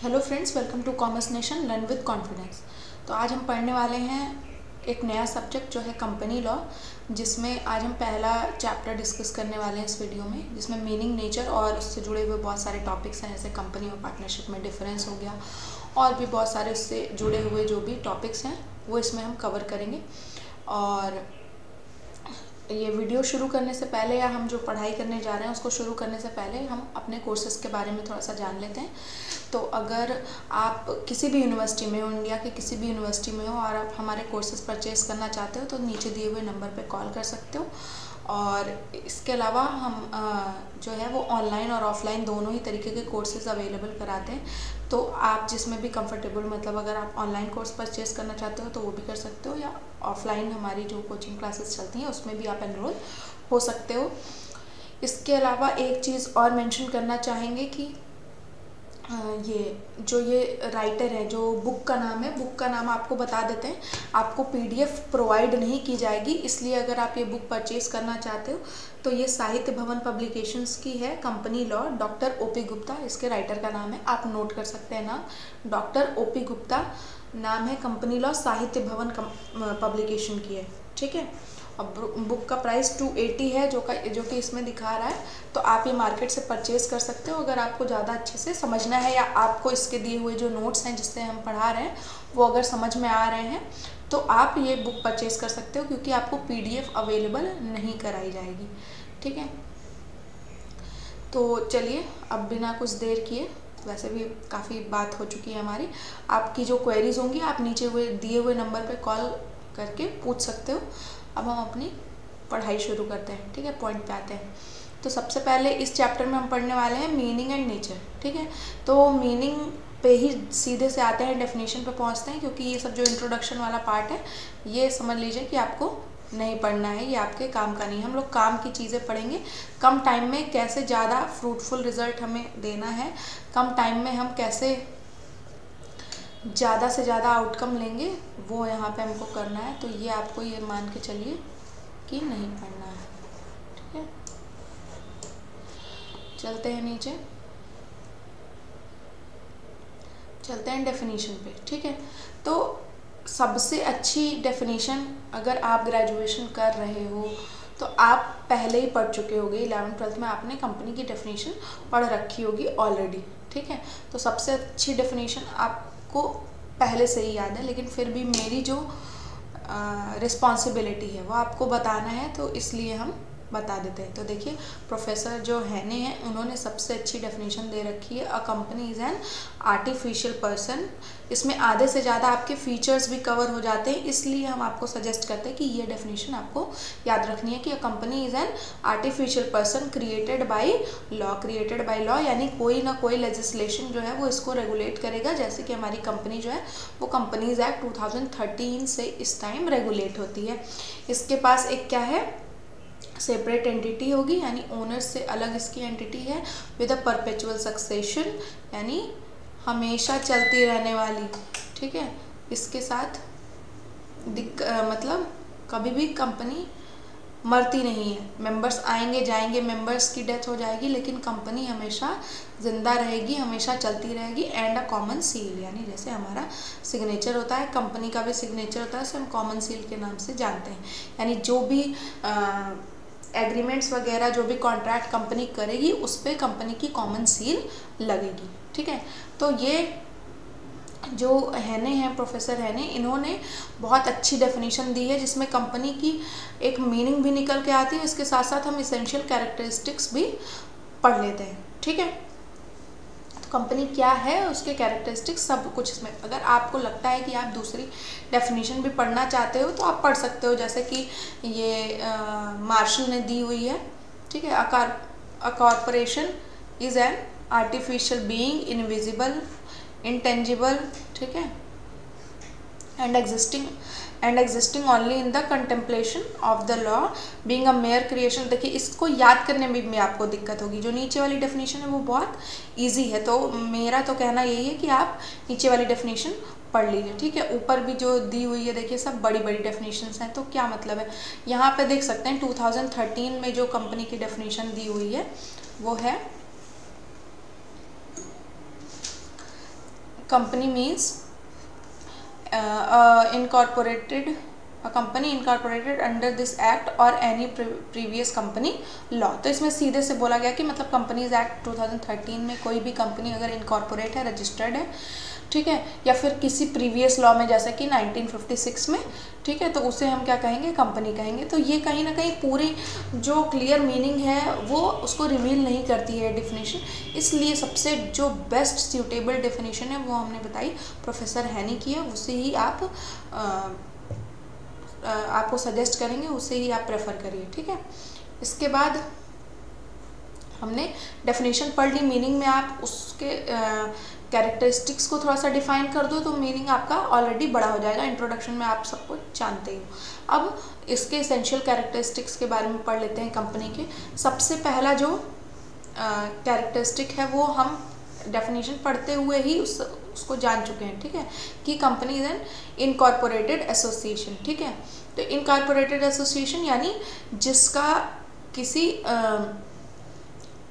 Hello friends, welcome to commerce nation learn with confidence. तो आज हम पढ़ने वाले हैं एक नया सब्जेक्ट जो है कंपनी लॉ, जिसमें आज हम पहला चैप्टर डिस्कस करने वाले हैं इस वीडियो में, जिसमें मीनिंग, नेचर और उससे जुड़े हुए बहुत सारे टॉपिक्स हैं, जैसे कंपनी और पार्टनरशिप में डिफरेंस हो गया और भी बहुत सारे उससे जुड़े हुए जो भी टॉपिक्स हैं वो इसमें हम कवर करेंगे। और ये वीडियो शुरू करने से पहले या हम जो पढ़ाई करने जा रहे हैं उसको शुरू करने से पहले हम अपने कोर्सेज़ के बारे में थोड़ा सा जान लेते हैं। तो अगर आप किसी भी यूनिवर्सिटी में हो, इंडिया के किसी भी यूनिवर्सिटी में हो और आप हमारे कोर्सेज़ परचेज़ करना चाहते हो तो नीचे दिए हुए नंबर पे कॉल कर सकते हो। और इसके अलावा हम जो है वो ऑनलाइन और ऑफलाइन दोनों ही तरीके के कोर्सेज़ अवेलेबल कराते हैं। तो आप जिसमें भी कंफर्टेबल, मतलब अगर आप ऑनलाइन कोर्स परचेज़ करना चाहते हो तो वो भी कर सकते हो, या ऑफलाइन हमारी जो कोचिंग क्लासेस चलती हैं उसमें भी आप एनरोल हो सकते हो। इसके अलावा एक चीज़ और मेंशन करना चाहेंगे कि ये राइटर है, जो बुक का नाम है, बुक का नाम आपको बता देते हैं। आपको पीडीएफ प्रोवाइड नहीं की जाएगी, इसलिए अगर आप ये बुक परचेज करना चाहते हो तो ये साहित्य भवन पब्लिकेशंस की है, company law, doctor OP Gupta इसके राइटर का नाम है। आप नोट कर सकते हैं नाम, डॉक्टर ओपी गुप्ता नाम है, कंपनी लॉ साहित्य भवन पब्लिकेशन की है, ठीक है। अब बुक का प्राइस 280 है, जो कि इसमें दिखा रहा है। तो आप ये मार्केट से परचेज़ कर सकते हो अगर आपको ज़्यादा अच्छे से समझना है, या आपको इसके दिए हुए जो नोट्स हैं जिससे हम पढ़ा रहे हैं वो अगर समझ में आ रहे हैं तो आप ये बुक परचेज़ कर सकते हो, क्योंकि आपको पीडीएफ अवेलेबल नहीं कराई जाएगी, ठीक है। तो चलिए अब बिना कुछ देर किए, वैसे भी काफ़ी बात हो चुकी है हमारी, आपकी जो क्वेरीज़ होंगी आप नीचे दिए हुए नंबर पर कॉल करके पूछ सकते हो। अब हम अपनी पढ़ाई शुरू करते हैं, ठीक है, पॉइंट पे आते हैं। तो सबसे पहले इस चैप्टर में हम पढ़ने वाले हैं मीनिंग एंड नेचर, ठीक है। तो मीनिंग पे ही सीधे से आते हैं, डेफिनेशन पे पहुंचते हैं, क्योंकि ये सब जो इंट्रोडक्शन वाला पार्ट है ये समझ लीजिए कि आपको नहीं पढ़ना है, ये आपके काम का नहीं। हम लोग काम की चीज़ें पढ़ेंगे, कम टाइम में कैसे ज़्यादा फ्रूटफुल रिजल्ट हमें देना है, कम टाइम में हम कैसे ज़्यादा से ज़्यादा आउटकम लेंगे, वो यहाँ पे हमको करना है। तो ये आपको ये मान के चलिए कि नहीं पढ़ना है, ठीक है। चलते हैं नीचे, चलते हैं डेफिनेशन पे, ठीक है। तो सबसे अच्छी डेफिनेशन, अगर आप ग्रेजुएशन कर रहे हो तो आप पहले ही पढ़ चुके होंगे, 11th-12th में आपने कंपनी की डेफिनेशन पढ़ रखी होगी ऑलरेडी, ठीक है। तो सबसे अच्छी डेफिनेशन आपको पहले से ही याद है, लेकिन फिर भी मेरी जो रिस्पॉन्सिबिलिटी है वो आपको बताना है, तो इसलिए हम बता देते हैं। तो देखिए, प्रोफेसर जो हैने हैं उन्होंने सबसे अच्छी डेफिनेशन दे रखी है, a company is an artificial person. इसमें आधे से ज़्यादा आपके फीचर्स भी कवर हो जाते हैं, इसलिए हम आपको सजेस्ट करते हैं कि ये डेफिनेशन आपको याद रखनी है कि a company is an artificial person created by law. Created by law यानी कोई ना कोई लेजिस्लेशन जो है वो इसको रेगुलेट करेगा, जैसे कि हमारी कंपनी जो है वो कंपनीज एक्ट 2013 से इस टाइम रेगुलेट होती है। इसके पास एक क्या है, सेपरेट एंटिटी होगी, यानी ओनर से अलग इसकी एंटिटी है, विद अ परपेचुअल सक्सेशन, यानी हमेशा चलती रहने वाली, ठीक है। इसके साथ मतलब कभी भी कंपनी मरती नहीं है, मेंबर्स आएंगे जाएंगे, मेंबर्स की डेथ हो जाएगी, लेकिन कंपनी हमेशा जिंदा रहेगी, हमेशा चलती रहेगी। एंड अ कॉमन सील, यानी जैसे हमारा सिग्नेचर होता है, कंपनी का भी सिग्नेचर होता है, उसे हम कॉमन सील के नाम से जानते हैं। यानी जो भी एग्रीमेंट्स वगैरह, जो भी कॉन्ट्रैक्ट कंपनी करेगी उस पर कंपनी की कॉमन सील लगेगी, ठीक है। तो ये जो हैने हैं, प्रोफेसर हैने, इन्होंने बहुत अच्छी डेफिनेशन दी है, जिसमें कंपनी की एक मीनिंग भी निकल के आती है, इसके साथ साथ हम इसेंशियल कैरेक्टरिस्टिक्स भी पढ़ लेते हैं, ठीक है। तो कंपनी क्या है, उसके कैरेक्टरिस्टिक्स सब कुछ इसमें, अगर आपको लगता है कि आप दूसरी डेफिनेशन भी पढ़ना चाहते हो तो आप पढ़ सकते हो, जैसे कि ये मार्शल ने दी हुई है, ठीक है। A corporation is an artificial being, invisible, intangible, ठीक है, and existing only in the contemplation of the law, being a mayor creation. देखिए, इसको याद करने में आपको दिक्कत होगी, जो नीचे वाली डेफिनेशन है वो बहुत इजी है, तो मेरा तो कहना यही है कि आप नीचे वाली डेफिनेशन पढ़ लीजिए, ठीक है। ऊपर भी जो दी हुई है देखिए, सब बड़ी बड़ी डेफिनेशंस हैं। तो क्या मतलब है, यहाँ पे देख सकते हैं 2013 में जो कंपनी की डेफिनेशन दी हुई है वो है company means incorporated company incorporated under this act और एनी प्रीवियस कंपनी लॉ। तो इसमें सीधे से बोला गया कि मतलब कंपनीज एक्ट 2013 में कोई भी कंपनी अगर इनकॉर्पोरेट है, रजिस्टर्ड है, ठीक है, या फिर किसी प्रीवियस लॉ में जैसे कि 1956 में, ठीक है, तो उसे हम क्या कहेंगे, कंपनी कहेंगे। तो ये कहीं ना कहीं पूरी जो क्लियर मीनिंग है वो उसको रिवील नहीं करती है डेफिनेशन, इसलिए सबसे जो बेस्ट सूटेबल डेफिनेशन है वो हमने बताई प्रोफेसर हैनी की है, उसे ही आपको सजेस्ट करेंगे, उसे ही आप प्रेफर करिए, ठीक है। इसके बाद हमने डेफिनेशन पढ़ ली, मीनिंग में आप उसके कैरेक्टरिस्टिक्स को थोड़ा सा डिफाइन कर दो तो मीनिंग आपका ऑलरेडी बड़ा हो जाएगा। इंट्रोडक्शन में आप सबको जानते ही हो। अब इसके एसेंशियल कैरेक्टरिस्टिक्स के बारे में पढ़ लेते हैं कंपनी के। सबसे पहला जो कैरेक्टरिस्टिक है वो हम डेफिनेशन पढ़ते हुए ही उसको जान चुके हैं, ठीक है, कि company is N incorporated association, ठीक है। तो इनकॉर्पोरेटेड एसोसिएशन यानी जिसका किसी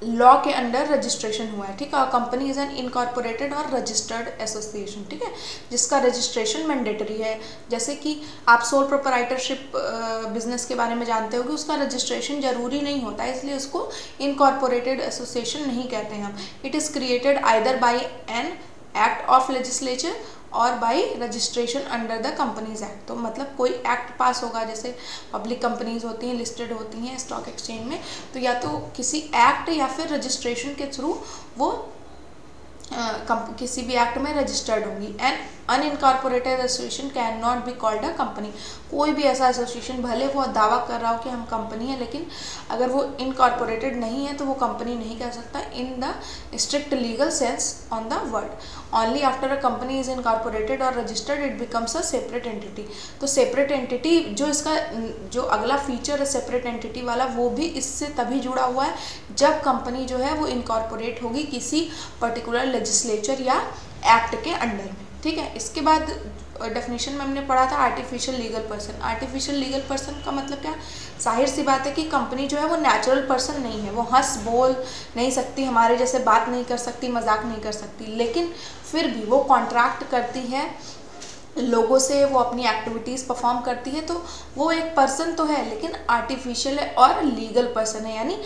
लॉ के अंडर रजिस्ट्रेशन हुआ है, ठीक है। Company is N incorporated or registered association, ठीक है, जिसका रजिस्ट्रेशन मैंडेटरी है। जैसे कि आप सोल प्रोप्राइटरशिप बिजनेस के बारे में जानते हो कि उसका रजिस्ट्रेशन जरूरी नहीं होता है, इसलिए उसको इनकॉर्पोरेटेड एसोसिएशन नहीं कहते हैं हम। It is created either by an act of legislature or by registration under the companies act. तो मतलब कोई एक्ट पास होगा, जैसे पब्लिक कंपनीज होती हैं, लिस्टेड होती हैं स्टॉक एक्सचेंज में, तो या तो किसी एक्ट या फिर रजिस्ट्रेशन के थ्रू वो किसी भी एक्ट में रजिस्टर्ड होंगी। And unincorporated association can not be called a company. कोई भी ऐसा एसोसिएशन भले वो दावा कर रहा हो कि हम कंपनी है, लेकिन अगर वो इनकॉर्पोरेटेड नहीं है तो वो कंपनी नहीं कह सकता in the strict legal sense on the word. Only after a company is incorporated or registered it becomes a separate entity. तो सेपरेट एंटिटी जो इसका जो अगला फीचर है सेपरेट एंटिटी वाला, वो भी इससे तभी जुड़ा हुआ है जब कंपनी जो है वो इनकॉर्पोरेट होगी किसी पर्टिकुलर लेजिस्लेचर या एक्ट के अंडर में, ठीक है। इसके बाद डेफिनेशन में हमने पढ़ा था artificial legal person. Artificial legal person का मतलब क्या, जाहिर सी बात है कि कंपनी जो है वो नेचुरल पर्सन नहीं है, वो हंस बोल नहीं सकती, हमारे जैसे बात नहीं कर सकती, मजाक नहीं कर सकती, लेकिन फिर भी वो कॉन्ट्रैक्ट करती है लोगों से, वो अपनी एक्टिविटीज़ परफॉर्म करती है, तो वो एक पर्सन तो है लेकिन आर्टिफिशियल है और लीगल पर्सन है, यानी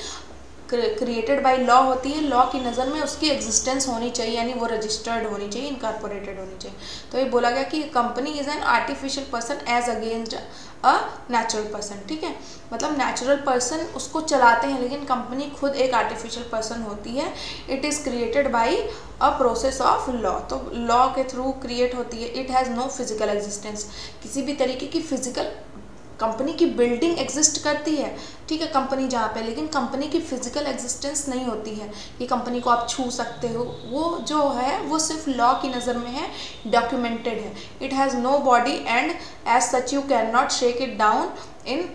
क्रिएटेड बाय लॉ होती है, लॉ की नज़र में उसकी एग्जिस्टेंस होनी चाहिए, यानी वो रजिस्टर्ड होनी चाहिए, इनकॉर्पोरेटेड होनी चाहिए। तो ये बोला गया कि company is an artificial person as against a natural person, ठीक है। मतलब नेचुरल पर्सन उसको चलाते हैं, लेकिन कंपनी खुद एक आर्टिफिशियल पर्सन होती है। It is created by a process of law, तो लॉ के थ्रू क्रिएट होती है। It has no physical existence, किसी भी तरीके की फिजिकल कंपनी की बिल्डिंग एग्जिस्ट करती है, ठीक है, कंपनी जहाँ पे, लेकिन कंपनी की फिजिकल एग्जिस्टेंस नहीं होती है कि कंपनी को आप छू सकते हो। वो जो है वो सिर्फ लॉ की नज़र में है, डॉक्यूमेंटेड है। It has no body and as such you can not shake it down in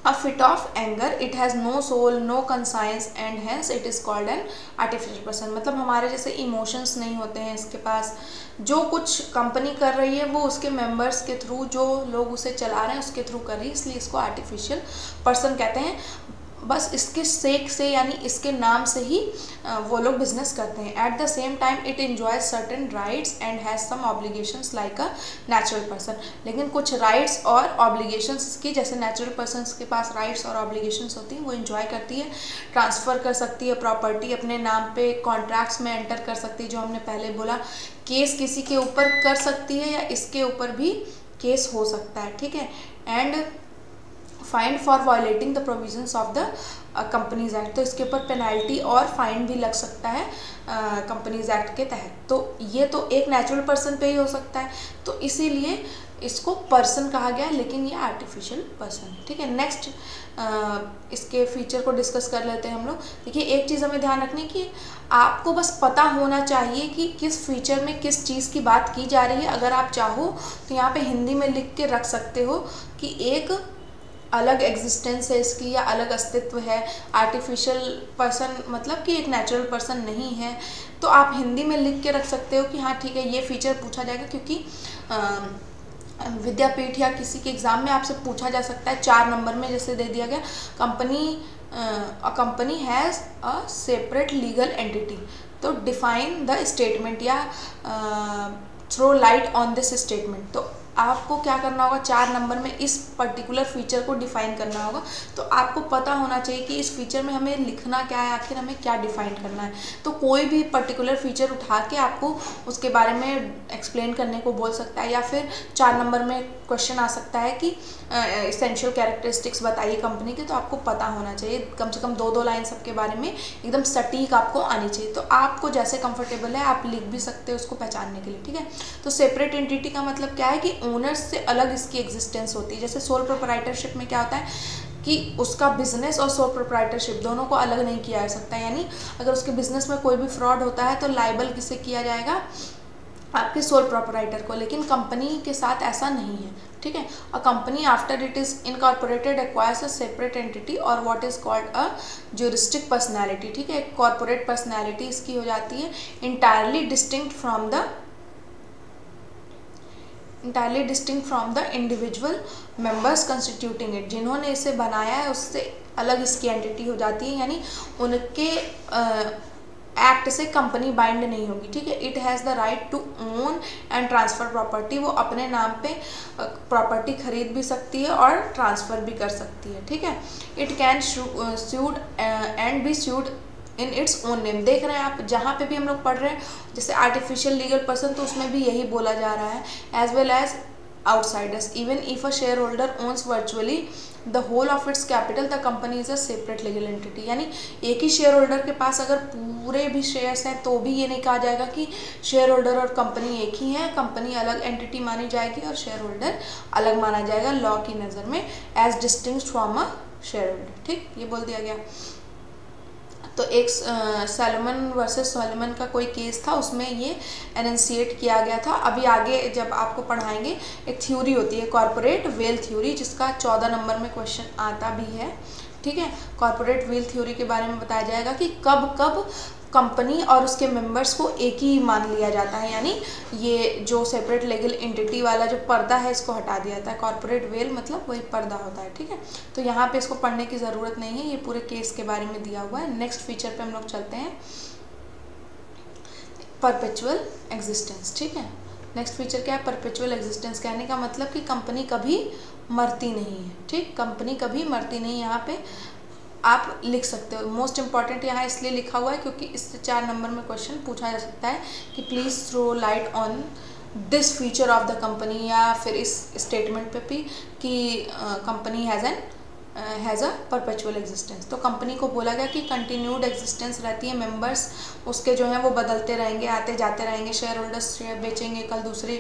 a fit of anger. It has no soul, no conscience and hence it is called an artificial person। मतलब हमारे जैसे emotions नहीं होते हैं इसके पास, जो कुछ company कर रही है वो उसके मेंबर्स के थ्रू, जो लोग उसे चला रहे हैं उसके थ्रू कर रही है, इसलिए इसको आर्टिफिशियल पर्सन कहते हैं। बस इसके सेक से यानी इसके नाम से ही वो लोग बिजनेस करते हैं। At the same time it enjoy certain rights and has some obligations like a natural person. लेकिन कुछ राइट्स और ऑब्लिगेशंस इसकी, जैसे नेचुरल पर्सन के पास राइट्स और ऑब्लिगेशंस होती हैं, वो एंजॉय करती है, ट्रांसफ़र कर सकती है प्रॉपर्टी अपने नाम पे, कॉन्ट्रैक्ट्स में एंटर कर सकती है, जो हमने पहले बोला, केस किसी के ऊपर कर सकती है या इसके ऊपर भी केस हो सकता है, ठीक है। And fine for violating the provisions of the companies act, तो इसके ऊपर पेनल्टी और फाइन भी लग सकता है कंपनीज एक्ट के तहत। तो ये तो एक नेचुरल पर्सन पे ही हो सकता है, तो इसीलिए इसको पर्सन कहा गया, लेकिन ये आर्टिफिशियल पर्सन है, ठीक है। नेक्स्ट इसके फीचर को डिस्कस कर लेते हैं हम लोग। देखिए, एक चीज़ हमें ध्यान रखनी कि आपको बस पता होना चाहिए कि किस फीचर में किस चीज़ की बात की जा रही है। अगर आप चाहो तो यहाँ पे हिंदी में लिख के रख सकते हो कि एक अलग एग्जिस्टेंस है इसकी या अलग अस्तित्व है। आर्टिफिशियल पर्सन मतलब कि एक नेचुरल पर्सन नहीं है, तो आप हिंदी में लिख के रख सकते हो कि हाँ ठीक है, ये फीचर पूछा जाएगा, क्योंकि विद्यापीठ या किसी के एग्ज़ाम में आपसे पूछा जा सकता है 4 नंबर में, जैसे दे दिया गया company a company has a separate legal entity. तो डिफाइन द स्टेटमेंट या throw light on this statement. तो आपको क्या करना होगा, 4 नंबर में इस पर्टिकुलर फीचर को डिफाइन करना होगा। तो आपको पता होना चाहिए कि इस फीचर में हमें लिखना क्या है, आखिर हमें क्या डिफाइन करना है। तो कोई भी पर्टिकुलर फीचर उठा के आपको उसके बारे में एक्सप्लेन करने को बोल सकता है, या फिर 4 नंबर में क्वेश्चन आ सकता है कि एसेंशियल कैरेक्टरिस्टिक्स बताइए कंपनी के। तो आपको पता होना चाहिए, कम से कम 2 लाइन सबके बारे में एकदम सटीक आपको आनी चाहिए। तो आपको जैसे कंफर्टेबल है आप लिख भी सकते हो उसको पहचानने के लिए, ठीक है। तो सेपरेट एंटिटी का मतलब क्या है कि ओनर्स से अलग इसकी एग्जिस्टेंस होती है। जैसे सोल प्रोप्राइटरशिप में क्या होता है कि उसका बिजनेस और सोल प्रोप्राइटरशिप दोनों को अलग नहीं किया जा सकता। यानी अगर उसके बिजनेस में कोई भी फ्रॉड होता है तो लाइबल किसे किया जाएगा, आपके सोल प्रोप्राइटर को। लेकिन कंपनी के साथ ऐसा नहीं है, ठीक है। A company after it is incorporated acquires a separate entity or what is called a juristic personality, ठीक है। कॉर्पोरेट पर्सनैलिटी इसकी हो जाती है entirely distinct from the individual members constituting it. जिन्होंने इसे बनाया है उससे अलग इसकी एंटिटी हो जाती है, यानी उनके एक्ट से कंपनी बाइंड नहीं होगी, ठीक है। It has the right to own and transfer property. वो अपने नाम पे प्रॉपर्टी खरीद भी सकती है और ट्रांसफ़र भी कर सकती है, ठीक है। It can sued and be sued in its own name. देख रहे हैं आप, जहाँ पे भी हम लोग पढ़ रहे हैं जैसे आर्टिफिशियल लीगल पर्सन, तो उसमें भी यही बोला जा रहा है, as well as outsiders. Even if a shareholder owns virtually the whole of its capital the company is a separate legal entity. यानी एक ही शेयर होल्डर के पास अगर पूरे भी शेयर्स हैं तो भी ये नहीं कहा जाएगा कि शेयर होल्डर और कंपनी एक ही है। कंपनी अलग एंटिटी मानी जाएगी और शेयर होल्डर अलग माना जाएगा लॉ की नज़र में, as distinct from a shareholder, ठीक। ये बोल दिया गया। तो एक सैलोमन वर्सेस सॉलोमन का कोई केस था, उसमें ये एनंसिएट किया गया था। अभी आगे जब आपको पढ़ाएंगे एक थ्योरी होती है कॉर्पोरेट वेल थ्योरी, जिसका 14 नंबर में क्वेश्चन आता भी है, ठीक है। कॉर्पोरेट वेल थ्योरी के बारे में बताया जाएगा कि कब कब कंपनी और उसके मेंबर्स को एक ही मान लिया जाता है। यानी ये जो सेपरेट लीगल एंटिटी वाला जो पर्दा है इसको हटा दिया जाता है। कॉर्पोरेट वेल मतलब वही पर्दा होता है, ठीक है। तो यहाँ पे इसको पढ़ने की ज़रूरत नहीं है, ये पूरे केस के बारे में दिया हुआ है। नेक्स्ट फीचर पे हम लोग चलते हैं, परपेचुअल एग्जिस्टेंस, ठीक है। नेक्स्ट फीचर क्या है, परपेचुअल एग्जिस्टेंस। कहने का मतलब कि कंपनी कभी मरती नहीं है, ठीक। कंपनी कभी मरती नहीं, यहाँ पे आप लिख सकते हो। मोस्ट इंपॉर्टेंट यहाँ इसलिए लिखा हुआ है क्योंकि इससे 4 नंबर में क्वेश्चन पूछा जा सकता है कि please throw light on this feature of the company, या फिर इस स्टेटमेंट पे भी कि company has a perpetual existence. तो कंपनी को बोला गया कि कंटिन्यूड एग्जिस्टेंस रहती है, मेंबर्स उसके जो हैं वो बदलते रहेंगे, आते जाते रहेंगे, शेयर होल्डर्स शेयर बेचेंगे, कल दूसरी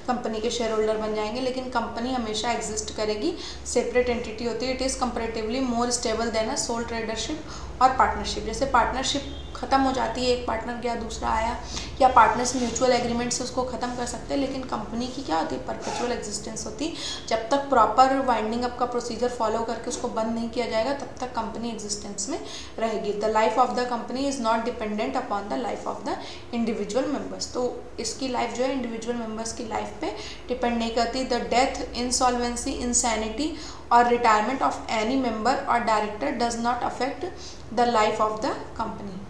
कंपनी के शेयर होल्डर बन जाएंगे, लेकिन कंपनी हमेशा एग्जिस्ट करेगी। सेपरेट एंटिटी होती है। It is comparatively more stable than a sole tradership or partnership. जैसे पार्टनरशिप ख़त्म हो जाती है, एक पार्टनर गया दूसरा आया, या पार्टनर्स म्यूचुअल एग्रीमेंट से उसको ख़त्म कर सकते हैं, लेकिन कंपनी की क्या होती है, परपेचुअल एग्जिस्टेंस होती। जब तक प्रॉपर वाइंडिंग अप का प्रोसीजर फॉलो करके उसको बंद नहीं किया जाएगा तब तक कंपनी एग्जिस्टेंस में रहेगी। The life of the company is not dependent upon the life of the individual members. तो इसकी लाइफ जो है इंडिविजुअल मेंबर्स की लाइफ पे डिपेंड नहीं करती। द डेथ, इंसॉल्वेंसी, इंसैनिटी और रिटायरमेंट ऑफ एनी मेंबर और director does not affect the life of the company.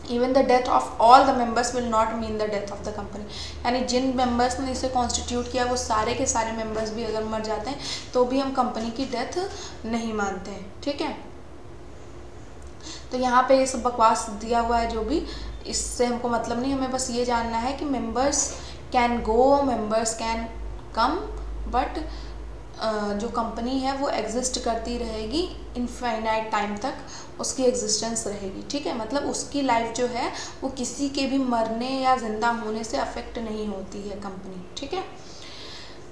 Even the death of all the members will not mean the death of the company. यानी जिन members ने इसे constitute किया वो सारे के सारे मेंबर्स भी अगर मर जाते हैं तो भी हम कंपनी की डेथ नहीं मानते हैं, ठीक है। तो यहाँ पे ये सब बकवास दिया हुआ है, जो भी इससे हमको मतलब नहीं, हमें बस ये जानना है कि members can go, members can come, but जो कंपनी है वो एग्जिस्ट करती रहेगी इनफाइनाइट टाइम तक, उसकी एग्जिस्टेंस रहेगी, ठीक है। मतलब उसकी लाइफ जो है वो किसी के भी मरने या ज़िंदा होने से अफेक्ट नहीं होती है कंपनी, ठीक है।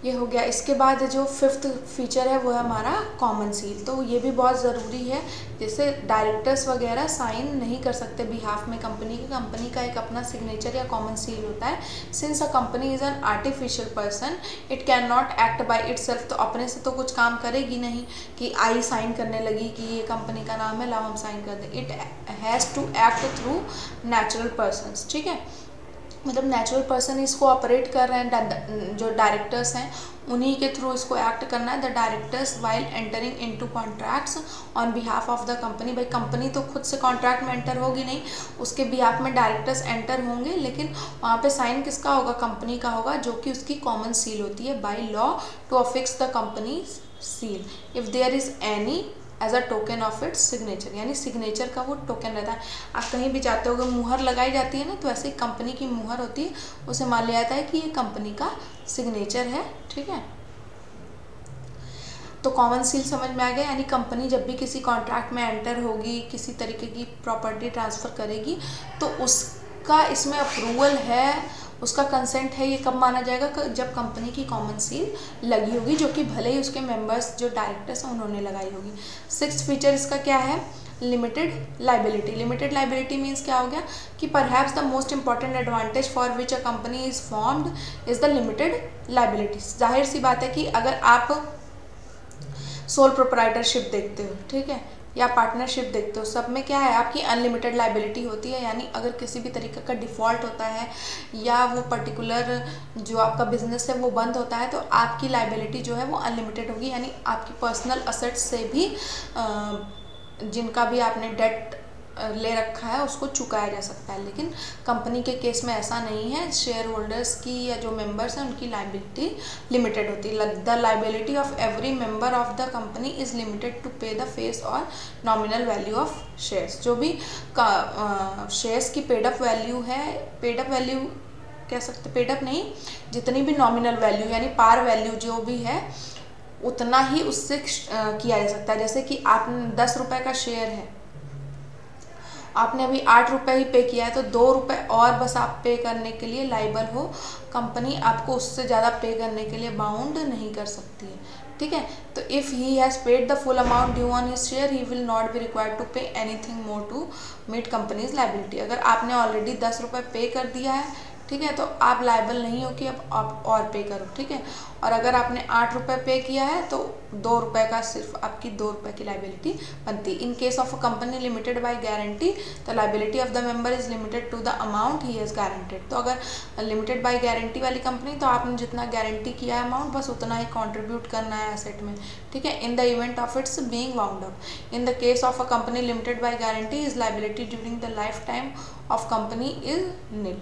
ये हो गया। इसके बाद जो 5th फीचर है वो है हमारा कॉमन सील। तो ये भी बहुत ज़रूरी है। जैसे डायरेक्टर्स वगैरह साइन नहीं कर सकते बिहाफ में कंपनी की, कंपनी का एक अपना सिग्नेचर या कॉमन सील होता है। Since a company is an artificial person it can not act by itself. तो अपने से तो कुछ काम करेगी नहीं कि आई साइन करने लगी कि ये कंपनी का नाम है, लाओ हम साइन कर दें। It has to act through natural persons, ठीक है। मतलब नेचुरल पर्सन इसको ऑपरेट कर रहे हैं, जो डायरेक्टर्स हैं उन्हीं के थ्रू इसको एक्ट करना है। The directors while entering into contracts on behalf of the company. भाई कंपनी तो खुद से कॉन्ट्रैक्ट में एंटर होगी नहीं, उसके बिहाफ में डायरेक्टर्स एंटर होंगे, लेकिन वहाँ पे साइन किसका होगा, कंपनी का होगा, जो कि उसकी कॉमन सील होती है by law to affix the company seal if there is any as a token of its signature. यानी सिग्नेचर का वो टोकन रहता है। आप कहीं भी जाते हो, मुहर लगाई जाती है ना, तो ऐसे ही कंपनी की मुहर होती है, उसे मान लिया जाता है कि ये कंपनी का सिग्नेचर है। ठीक है, तो कॉमन सील समझ में आ गया। यानी कंपनी जब भी किसी कॉन्ट्रैक्ट में एंटर होगी, किसी तरीके की प्रॉपर्टी ट्रांसफ़र करेगी, तो उसका इसमें अप्रूवल है, उसका कंसेंट है, ये कब माना जाएगा, जब कंपनी की कॉमन सील लगी होगी, जो कि भले ही उसके मेंबर्स जो डायरेक्टर्स हैं उन्होंने लगाई होगी। 6th फीचर इसका क्या है, limited liability. Limited liability means क्या हो गया कि perhaps the most important advantage for which a company is formed is the limited liability. जाहिर सी बात है कि अगर आप सोल प्रोप्राइटरशिप देखते हो, ठीक है, या पार्टनरशिप देखते हो, सब में क्या है, आपकी अनलिमिटेड लाइबिलिटी होती है। यानी अगर किसी भी तरीके का डिफ़ॉल्ट होता है या वो पर्टिकुलर जो आपका बिजनेस है वो बंद होता है, तो आपकी लाइबिलिटी जो है वो अनलिमिटेड होगी। यानी आपकी पर्सनल असेट्स से भी जिनका भी आपने डेट ले रखा है उसको चुकाया जा सकता है। लेकिन कंपनी के केस में ऐसा नहीं है। शेयर होल्डर्स की या जो मेंबर्स हैं उनकी लाइबिलिटी लिमिटेड होती है। The liability of every member of the company is limited to pay the face or nominal value of shares. जो भी शेयर्स की पेड अप वैल्यू है, पेड अप वैल्यू कह सकते, पेड अप नहीं, जितनी भी नॉमिनल वैल्यू यानी पार वैल्यू जो भी है उतना ही उससे किया जा सकता है। जैसे कि आपने 10 रुपये का शेयर है, आपने अभी 8 रुपये ही पे किया है, तो 2 रुपये और बस आप पे करने के लिए लाइबल हो। कंपनी आपको उससे ज़्यादा पे करने के लिए बाउंड नहीं कर सकती है। ठीक है, तो if he has paid the full amount due on his share he will not be required to pay anything more to meet company's liability. अगर आपने ऑलरेडी 10 रुपये पे कर दिया है, ठीक है, तो आप लाइबल नहीं हो कि अब आप और पे करो। ठीक है, और अगर आपने 8 रुपये पे किया है तो 2 रुपये का सिर्फ आपकी 2 रुपये की लाइबिलिटी बनती है। In case of a company limited by guarantee the liability of the member is limited to the amount he has guaranteed. तो अगर लिमिटेड बाय गारंटी वाली कंपनी, तो आपने जितना गारंटी किया है अमाउंट बस उतना ही कॉन्ट्रीब्यूट करना है एसेट में। ठीक है, in the event of its being wound up. In the case of a company limited by guarantee is liability during the lifetime of company is nil.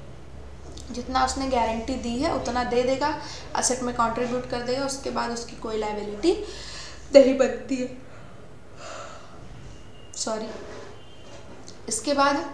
जितना उसने गारंटी दी है उतना दे देगा, असेट में कंट्रीब्यूट कर देगा, उसके बाद उसकी कोई लायबिलिटी नहीं बनती है। सॉरी, इसके बाद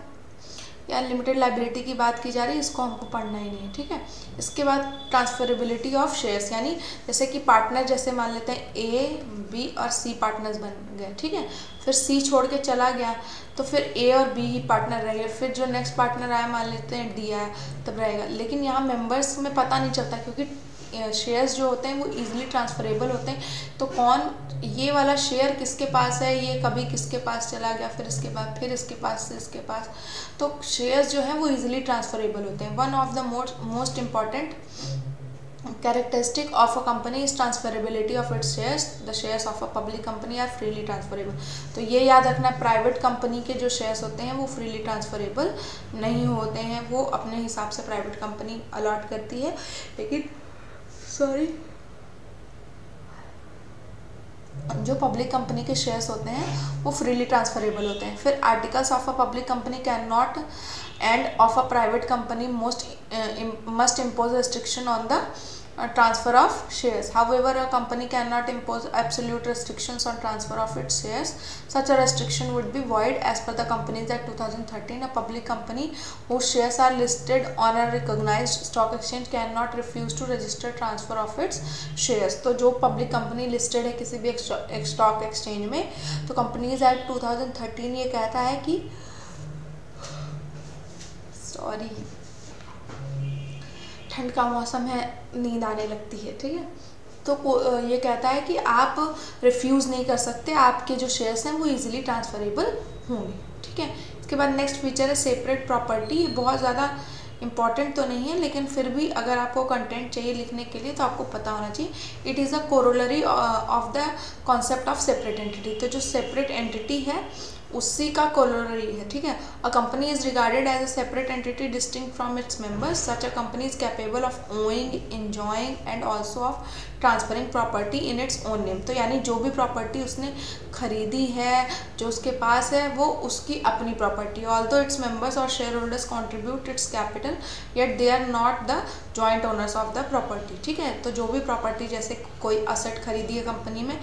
या लिमिटेड लाइबिलिटी की बात की जा रही है, इसको हमको पढ़ना ही नहीं है। ठीक है, इसके बाद ट्रांसफरेबिलिटी ऑफ शेयर्स, यानी जैसे कि पार्टनर, जैसे मान लेते हैं ए, बी और सी पार्टनर्स बन गए। ठीक है, फिर सी छोड़ के चला गया तो फिर ए और बी ही पार्टनर रहेंगे। फिर जो नेक्स्ट पार्टनर आया, मान लेते हैं डी आया, तब रहेगा। लेकिन यहाँ मेंबर्स में पता नहीं चलता, क्योंकि शेयर्स जो होते हैं वो इजीली ट्रांसफरेबल होते हैं। तो कौन ये वाला शेयर किसके पास है, ये कभी किसके पास चला गया, फिर इसके बाद फिर इसके पास से इसके पास, तो शेयर्स जो हैं वो इजीली ट्रांसफरेबल होते हैं। One of the most important characteristic of a company is transferability of its shares. The shares of a public company are freely transferable. तो ये याद रखना, प्राइवेट कंपनी के जो शेयर्स होते हैं वो फ्रीली ट्रांसफरेबल नहीं होते हैं, वो अपने हिसाब से प्राइवेट कंपनी अलॉट करती है। लेकिन जो पब्लिक कंपनी के शेयर्स होते हैं वो फ्रीली ट्रांसफरेबल होते हैं। फिर articles of a public company can not end of a private company must impose restriction on the transfer of shares. However, a company cannot impose absolute restrictions on transfer of its shares. Such a restriction would be void as per the Companies Act 2013. A public company whose shares are listed on a recognized stock exchange cannot refuse to register transfer of its shares. तो जो public company listed है किसी भी stock exchange में, तो companies act 2013 ये कहता है कि ठंड का मौसम है, नींद आने लगती है। ठीक है, तो ये कहता है कि आप रिफ्यूज़ नहीं कर सकते, आपके जो शेयर्स हैं वो इजीली ट्रांसफरेबल होंगे। ठीक है, इसके बाद नेक्स्ट फीचर है सेपरेट प्रॉपर्टी। ये बहुत ज़्यादा इंपॉर्टेंट तो नहीं है, लेकिन फिर भी अगर आपको कंटेंट चाहिए लिखने के लिए तो आपको पता होना चाहिए। It is a corollary of the concept of separate entity. तो जो सेपरेट एंटिटी है उसी का कोलोररी है, ठीक है। A company is regarded as a separate entity distinct from its members. Such a company is capable of owning, enjoying and also of transferring property in its own name. तो यानी जो भी प्रॉपर्टी उसने खरीदी है, जो उसके पास है, वो उसकी अपनी property. Although its members or shareholders contribute its capital, yet they are not the joint owners of the property, ठीक है। तो जो भी प्रॉपर्टी, जैसे कोई असेट खरीदी है कंपनी में,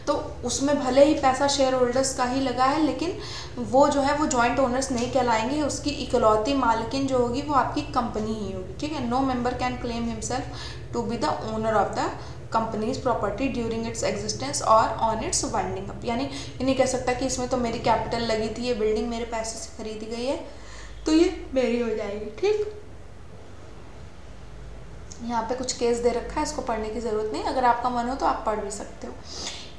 तो उसमें भले ही पैसा शेयर होल्डर्स का ही लगा है, लेकिन वो जो है वो जॉइंट ओनर्स नहीं कहलाएंगे। उसकी इकलौती मालकिन जो होगी वो आपकी कंपनी ही होगी, ठीक है। No member can claim himself to be the owner of the company's property during its existence or on its winding up. यानी ये नहीं कह सकता कि इसमें तो मेरी कैपिटल लगी थी, ये बिल्डिंग मेरे पैसे से खरीदी गई है तो ये मेरी हो जाएगी, ठीक। यहाँ पे कुछ केस दे रखा है, इसको पढ़ने की ज़रूरत नहीं, अगर आपका मन हो तो आप पढ़ भी सकते हो।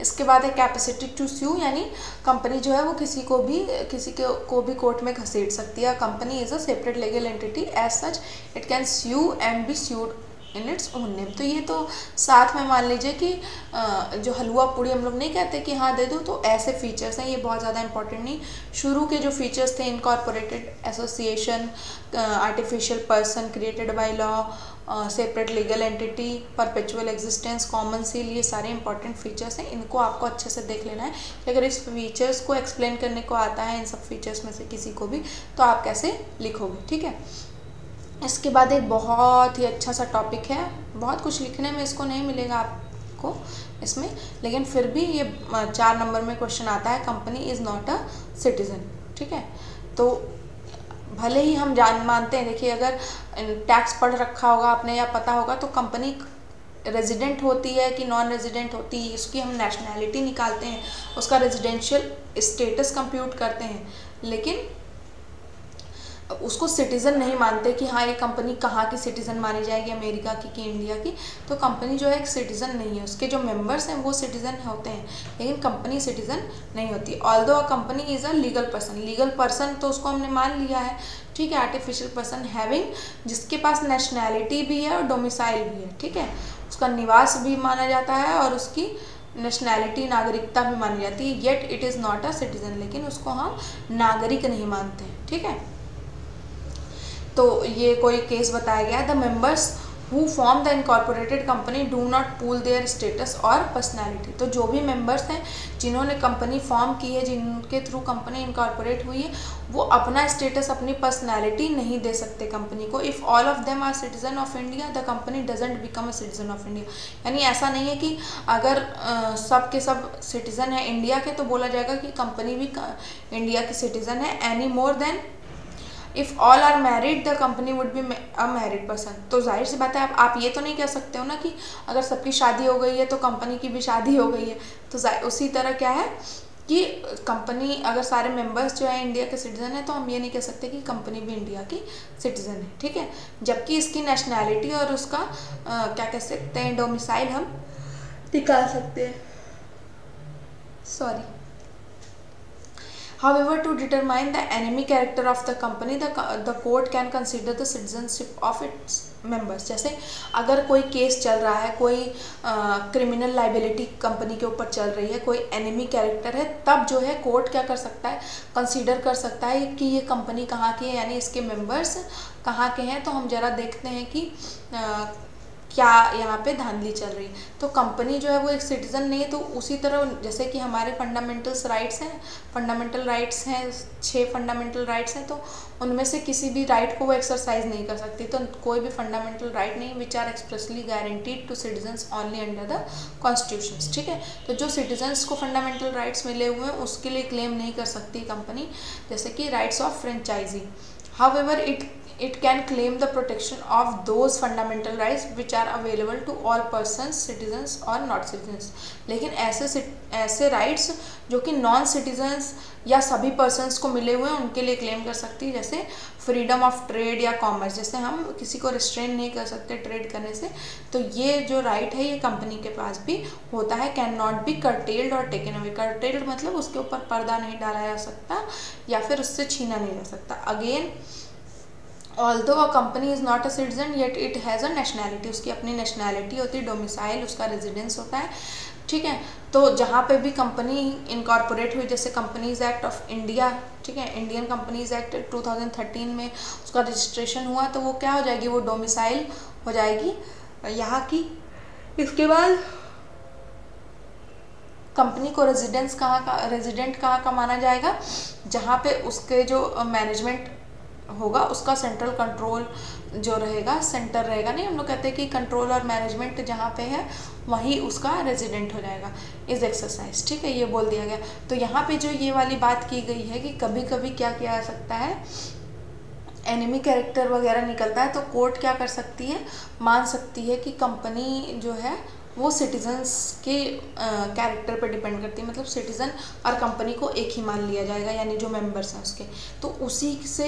इसके बाद है कैपेसिटी टू स्यू, यानी कंपनी जो है वो किसी को भी कोर्ट में घसीट सकती है। Company is a separate legal entity, as such it can sue and be sued in its own name. तो ये तो साथ में मान लीजिए कि जो हलवा पूड़ी हम लोग नहीं कहते कि हाँ दे दो, तो ऐसे फीचर्स हैं, ये बहुत ज़्यादा इंपॉर्टेंट नहीं। शुरू के जो फीचर्स थे, incorporated association, artificial person created by law, separate legal entity, perpetual existence, common seal, ये सारे इंपॉर्टेंट फीचर्स हैं। इनको आपको अच्छे से देख लेना है कि अगर इस फीचर्स को एक्सप्लेन करने को आता है इन सब फीचर्स में से किसी को भी, तो आप कैसे लिखोगे, ठीक है। इसके बाद एक बहुत ही अच्छा सा टॉपिक है, बहुत कुछ लिखने में इसको नहीं मिलेगा आपको इसमें, लेकिन फिर भी ये 4 नंबर में क्वेश्चन आता है, company is not a citizen, ठीक है। तो भले ही हम मानते हैं, देखिए अगर टैक्स पढ़ रखा होगा आपने या पता होगा, तो कंपनी रेजिडेंट होती है कि नॉन रेजिडेंट होती है, उसकी हम नेशनैलिटी निकालते हैं, उसका रेजिडेंशियल स्टेटस कंप्यूट करते हैं, लेकिन उसको सिटीज़न नहीं मानते कि हाँ ये कंपनी कहाँ की सिटीज़न मानी जाएगी, अमेरिका की कि इंडिया की। तो कंपनी जो है एक सिटीज़न नहीं है, उसके जो मेंबर्स हैं वो सिटीज़न होते हैं, लेकिन कंपनी सिटीज़न नहीं होती। Although a company is a legal person, तो उसको हमने मान लिया है, ठीक है। आर्टिफिशियल पर्सन हैविंग, जिसके पास नेशनैलिटी भी है और डोमिसाइल भी है, ठीक है। उसका निवास भी माना जाता है और उसकी नेशनैलिटी, नागरिकता भी मानी जाती है। Yet it is not a citizen, लेकिन उसको हम नागरिक नहीं मानते हैं, ठीक है। तो ये कोई केस बताया गया, the members who form the incorporated company do not pool their status और पर्सनैलिटी। तो जो भी मेंबर्स हैं जिन्होंने कंपनी फॉर्म की है, जिनके थ्रू कंपनी इनकॉर्पोरेट हुई है, वो अपना स्टेटस, अपनी पर्सनैलिटी नहीं दे सकते कंपनी को। If all of them are citizen of India the company doesn't become a citizen of India. यानी ऐसा नहीं है कि अगर सब के सब सिटीजन है इंडिया के, तो बोला जाएगा कि कंपनी भी इंडिया की सिटीजन है। Any more than if all are married the company would be a married person. तो जाहिर सी बात है, आप ये तो नहीं कह सकते हो ना कि अगर सबकी शादी हो गई है तो कंपनी की भी शादी हो गई है। तो उसी तरह क्या है कि कंपनी, अगर सारे मेंबर्स जो है इंडिया के सिटीजन है, तो हम ये नहीं कह सकते कि कंपनी भी इंडिया की सिटीजन है, ठीक है। जबकि इसकी नेशनैलिटी और उसका क्या कह सकते हैं, डोमिसाइल हम निकाल सकते हैं, sorry. However, to determine the enemy character of the company, the court can consider the citizenship of its members। जैसे अगर कोई केस चल रहा है, कोई क्रिमिनल लाइबिलिटी कंपनी के ऊपर चल रही है, कोई एनिमी कैरेक्टर है, तब जो है कोर्ट क्या कर सकता है, कंसीडर कर सकता है कि ये कंपनी कहाँ की है, यानी इसके मेंबर्स कहाँ के हैं। तो हम जरा देखते हैं कि क्या यहाँ पे धांधली चल रही है। तो कंपनी जो है वो एक सिटीज़न नहीं है, तो उसी तरह जैसे कि हमारे फंडामेंटल राइट्स हैं 6 फंडामेंटल राइट्स हैं, तो उनमें से किसी भी राइट को वो एक्सरसाइज नहीं कर सकती। तो कोई भी फंडामेंटल राइट नहीं, which are expressly guaranteed to citizens only under the constitutions, ठीक है। तो जो सिटीजन्स को फंडामेंटल राइट्स मिले हुए हैं उसके लिए क्लेम नहीं कर सकती कंपनी, जैसे कि rights of franchise. However, it can claim the protection of those fundamental rights which are available to all persons, citizens or not citizens। लेकिन ऐसे राइट्स जो कि नॉन सिटीजन्स या सभी पर्सन्स को मिले हुए हैं उनके लिए क्लेम कर सकती है, जैसे फ्रीडम ऑफ ट्रेड या कॉमर्स। जैसे हम किसी को रिस्ट्रेन नहीं कर सकते ट्रेड करने से, तो ये जो राइट है ये कंपनी के पास भी होता है। कैन नॉट बी कर्टेल्ड और टेकन अवे। कर्टेल्ड मतलब उसके ऊपर पर्दा नहीं डाला जा सकता या फिर उससे छीना नहीं जा सकता। Again, although a company is not a citizen yet it has a nationality. उसकी अपनी नेशनैलिटी होती है, डोमिसाइल उसका रेजिडेंस होता है, ठीक है। तो जहाँ पे भी कंपनी इनकॉर्पोरेट हुई, जैसे कंपनीज एक्ट ऑफ इंडिया, ठीक है, इंडियन कंपनीज एक्ट 2013 में उसका रजिस्ट्रेशन हुआ, तो वो क्या हो जाएगी, वो डोमिसाइल हो जाएगी यहाँ की। इसके बाद कंपनी को रेजिडेंट कहाँ का माना जाएगा, जहाँ पे उसके जो मैनेजमेंट होगा उसका सेंट्रल कंट्रोल जो रहेगा, सेंटर रहेगा, नहीं हम लोग कहते हैं कि कंट्रोल और मैनेजमेंट जहाँ पे है वही उसका रेजिडेंट हो जाएगा इज एक्सरसाइज, ठीक है, ये बोल दिया गया। तो यहाँ पे जो ये वाली बात की गई है कि कभी कभी क्या किया जा सकता है, एनिमी कैरेक्टर वगैरह निकलता है, तो कोर्ट क्या कर सकती है, मान सकती है कि कंपनी जो है वो सिटीजन्स के कैरेक्टर पर डिपेंड करती है, मतलब सिटीज़न और कंपनी को एक ही मान लिया जाएगा, यानी जो मेंबर्स हैं उसके। तो उसी से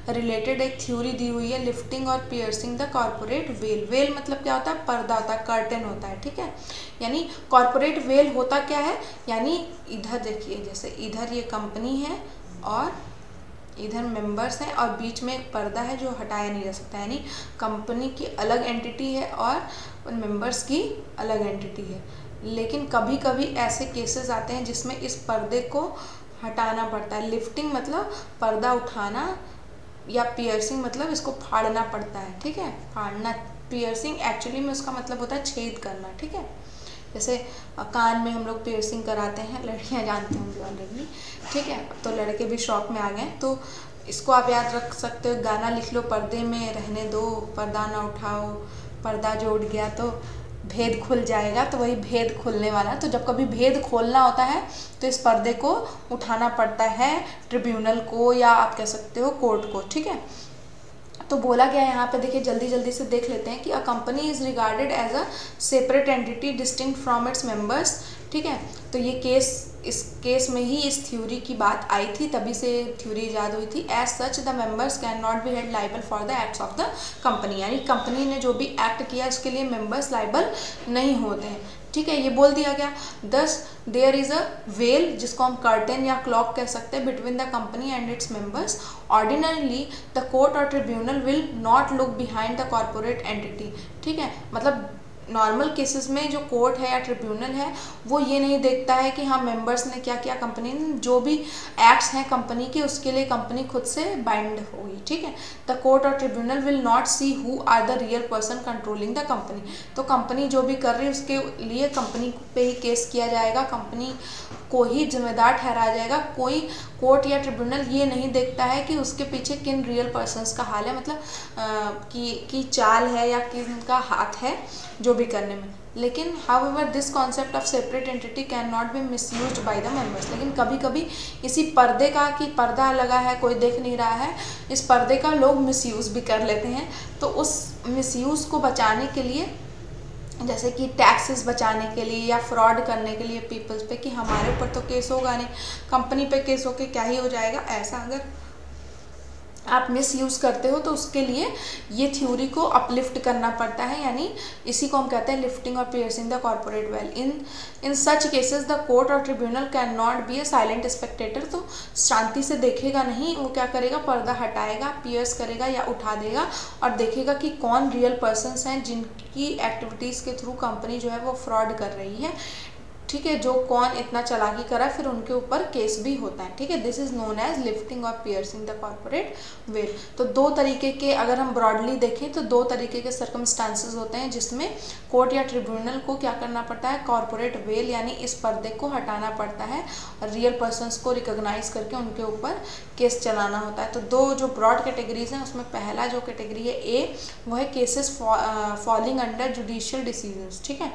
रिलेटेड एक थ्योरी दी हुई है, lifting or piercing the corporate well. Well मतलब क्या होता है, पर्दा होता है, कर्टन होता है, ठीक है। यानी कॉर्पोरेट वेल होता क्या है, यानी इधर देखिए, जैसे इधर ये कंपनी है और इधर मेंबर्स हैं और बीच में एक पर्दा है जो हटाया नहीं जा सकता, यानी कंपनी की अलग एंटिटी है और उन मेंबर्स की अलग एंटिटी है। लेकिन कभी कभी ऐसे केसेस आते हैं जिसमें इस पर्दे को हटाना पड़ता है। लिफ्टिंग मतलब पर्दा उठाना, या पियर्सिंग मतलब इसको फाड़ना पड़ता है, ठीक है, फाड़ना। पियर्सिंग एक्चुअली में उसका मतलब होता है छेद करना, ठीक है। जैसे कान में हम लोग पियर्सिंग कराते हैं, लड़कियां जानती होंगी ऑलरेडी, ठीक है, तो लड़के भी शौक में आ गए। तो इसको आप याद रख सकते हो, गाना लिख लो, पर्दे में रहने दो, पर्दा ना उठाओ, पर्दा जो उठ गया तो भेद खुल जाएगा, तो वही भेद खुलने वाला। तो जब कभी भेद खोलना होता है तो इस पर्दे को उठाना पड़ता है ट्रिब्यूनल को, या आप कह सकते हो कोर्ट को, ठीक है। तो बोला गया यहाँ पे, देखिए जल्दी जल्दी से देख लेते हैं कि a company is regarded as a separate entity distinct from its members, ठीक है। तो ये इस केस में ही इस थ्योरी की बात आई थी, तभी से थ्योरी ईजाद हुई थी। As such the members can not be held liable for the acts of the company, यानी कंपनी ने जो भी एक्ट किया इसके लिए मेंबर्स लाइबल नहीं होते हैं, ठीक है, ये बोल दिया गया। दस देयर इज अ वेल, जिसको हम कर्टेन या क्लॉक कह सकते हैं, between the company and its members. Ordinarily the court और tribunal will not look behind the corporate entity, ठीक है। मतलब नॉर्मल केसेस में जो कोर्ट है या ट्रिब्यूनल है वो ये नहीं देखता है कि हाँ मेंबर्स ने क्या किया, कंपनी ने जो भी एक्ट्स हैं कंपनी के उसके लिए कंपनी खुद से बाइंड होगी, ठीक है। द कोर्ट और tribunal will not see who are the real person controlling the company. तो कंपनी जो भी कर रही है उसके लिए कंपनी पे ही केस किया जाएगा, कंपनी को ही जिम्मेदार ठहराया जाएगा। कोई कोर्ट या ट्रिब्यूनल ये नहीं देखता है कि उसके पीछे किन रियल पर्सन्स का हाल है, मतलब कि चाल है या किन का हाथ है जो भी करने में। लेकिन however this concept of separate entity can not B misused by the members. लेकिन कभी कभी इसी पर्दे का, कि पर्दा लगा है कोई देख नहीं रहा है, इस पर्दे का लोग मिसयूज़ भी कर लेते हैं। तो उस मिसयूज़ को बचाने के लिए, जैसे कि टैक्सेस बचाने के लिए या फ्रॉड करने के लिए पीपल्स पे, कि हमारे ऊपर तो केस होगा नहीं, कंपनी पे केस होके क्या ही हो जाएगा, ऐसा अगर आप मिस यूज़ करते हो तो उसके लिए ये थ्योरी को अपलिफ्ट करना पड़ता है, यानी इसी को हम कहते हैं lifting or piercing the corporate veil. In such cases the court और tribunal can not be a silent spectator. तो शांति से देखेगा नहीं, वो क्या करेगा, पर्दा हटाएगा, पियर्स करेगा या उठा देगा और देखेगा कि कौन रियल पर्सन्स हैं जिनकी एक्टिविटीज़ के थ्रू कंपनी जो है वो फ्रॉड कर रही है, ठीक है, जो कौन इतना चालाकी करा, फिर उनके ऊपर केस भी होता है, ठीक है। This is known as lifting or piercing the corporate veil. तो दो तरीके के, अगर हम ब्रॉडली देखें तो दो तरीके के सर्कमस्टांसेस होते हैं जिसमें कोर्ट या ट्रिब्यूनल को क्या करना पड़ता है, कॉर्पोरेट वेल यानी इस पर्दे को हटाना पड़ता है और रियल पर्सनस को रिकॉग्नाइज करके उनके ऊपर केस चलाना होता है। तो दो जो ब्रॉड कैटेगरीज हैं उसमें पहला जो कैटेगरी है ए, वो है cases falling under judicial decisions, ठीक है,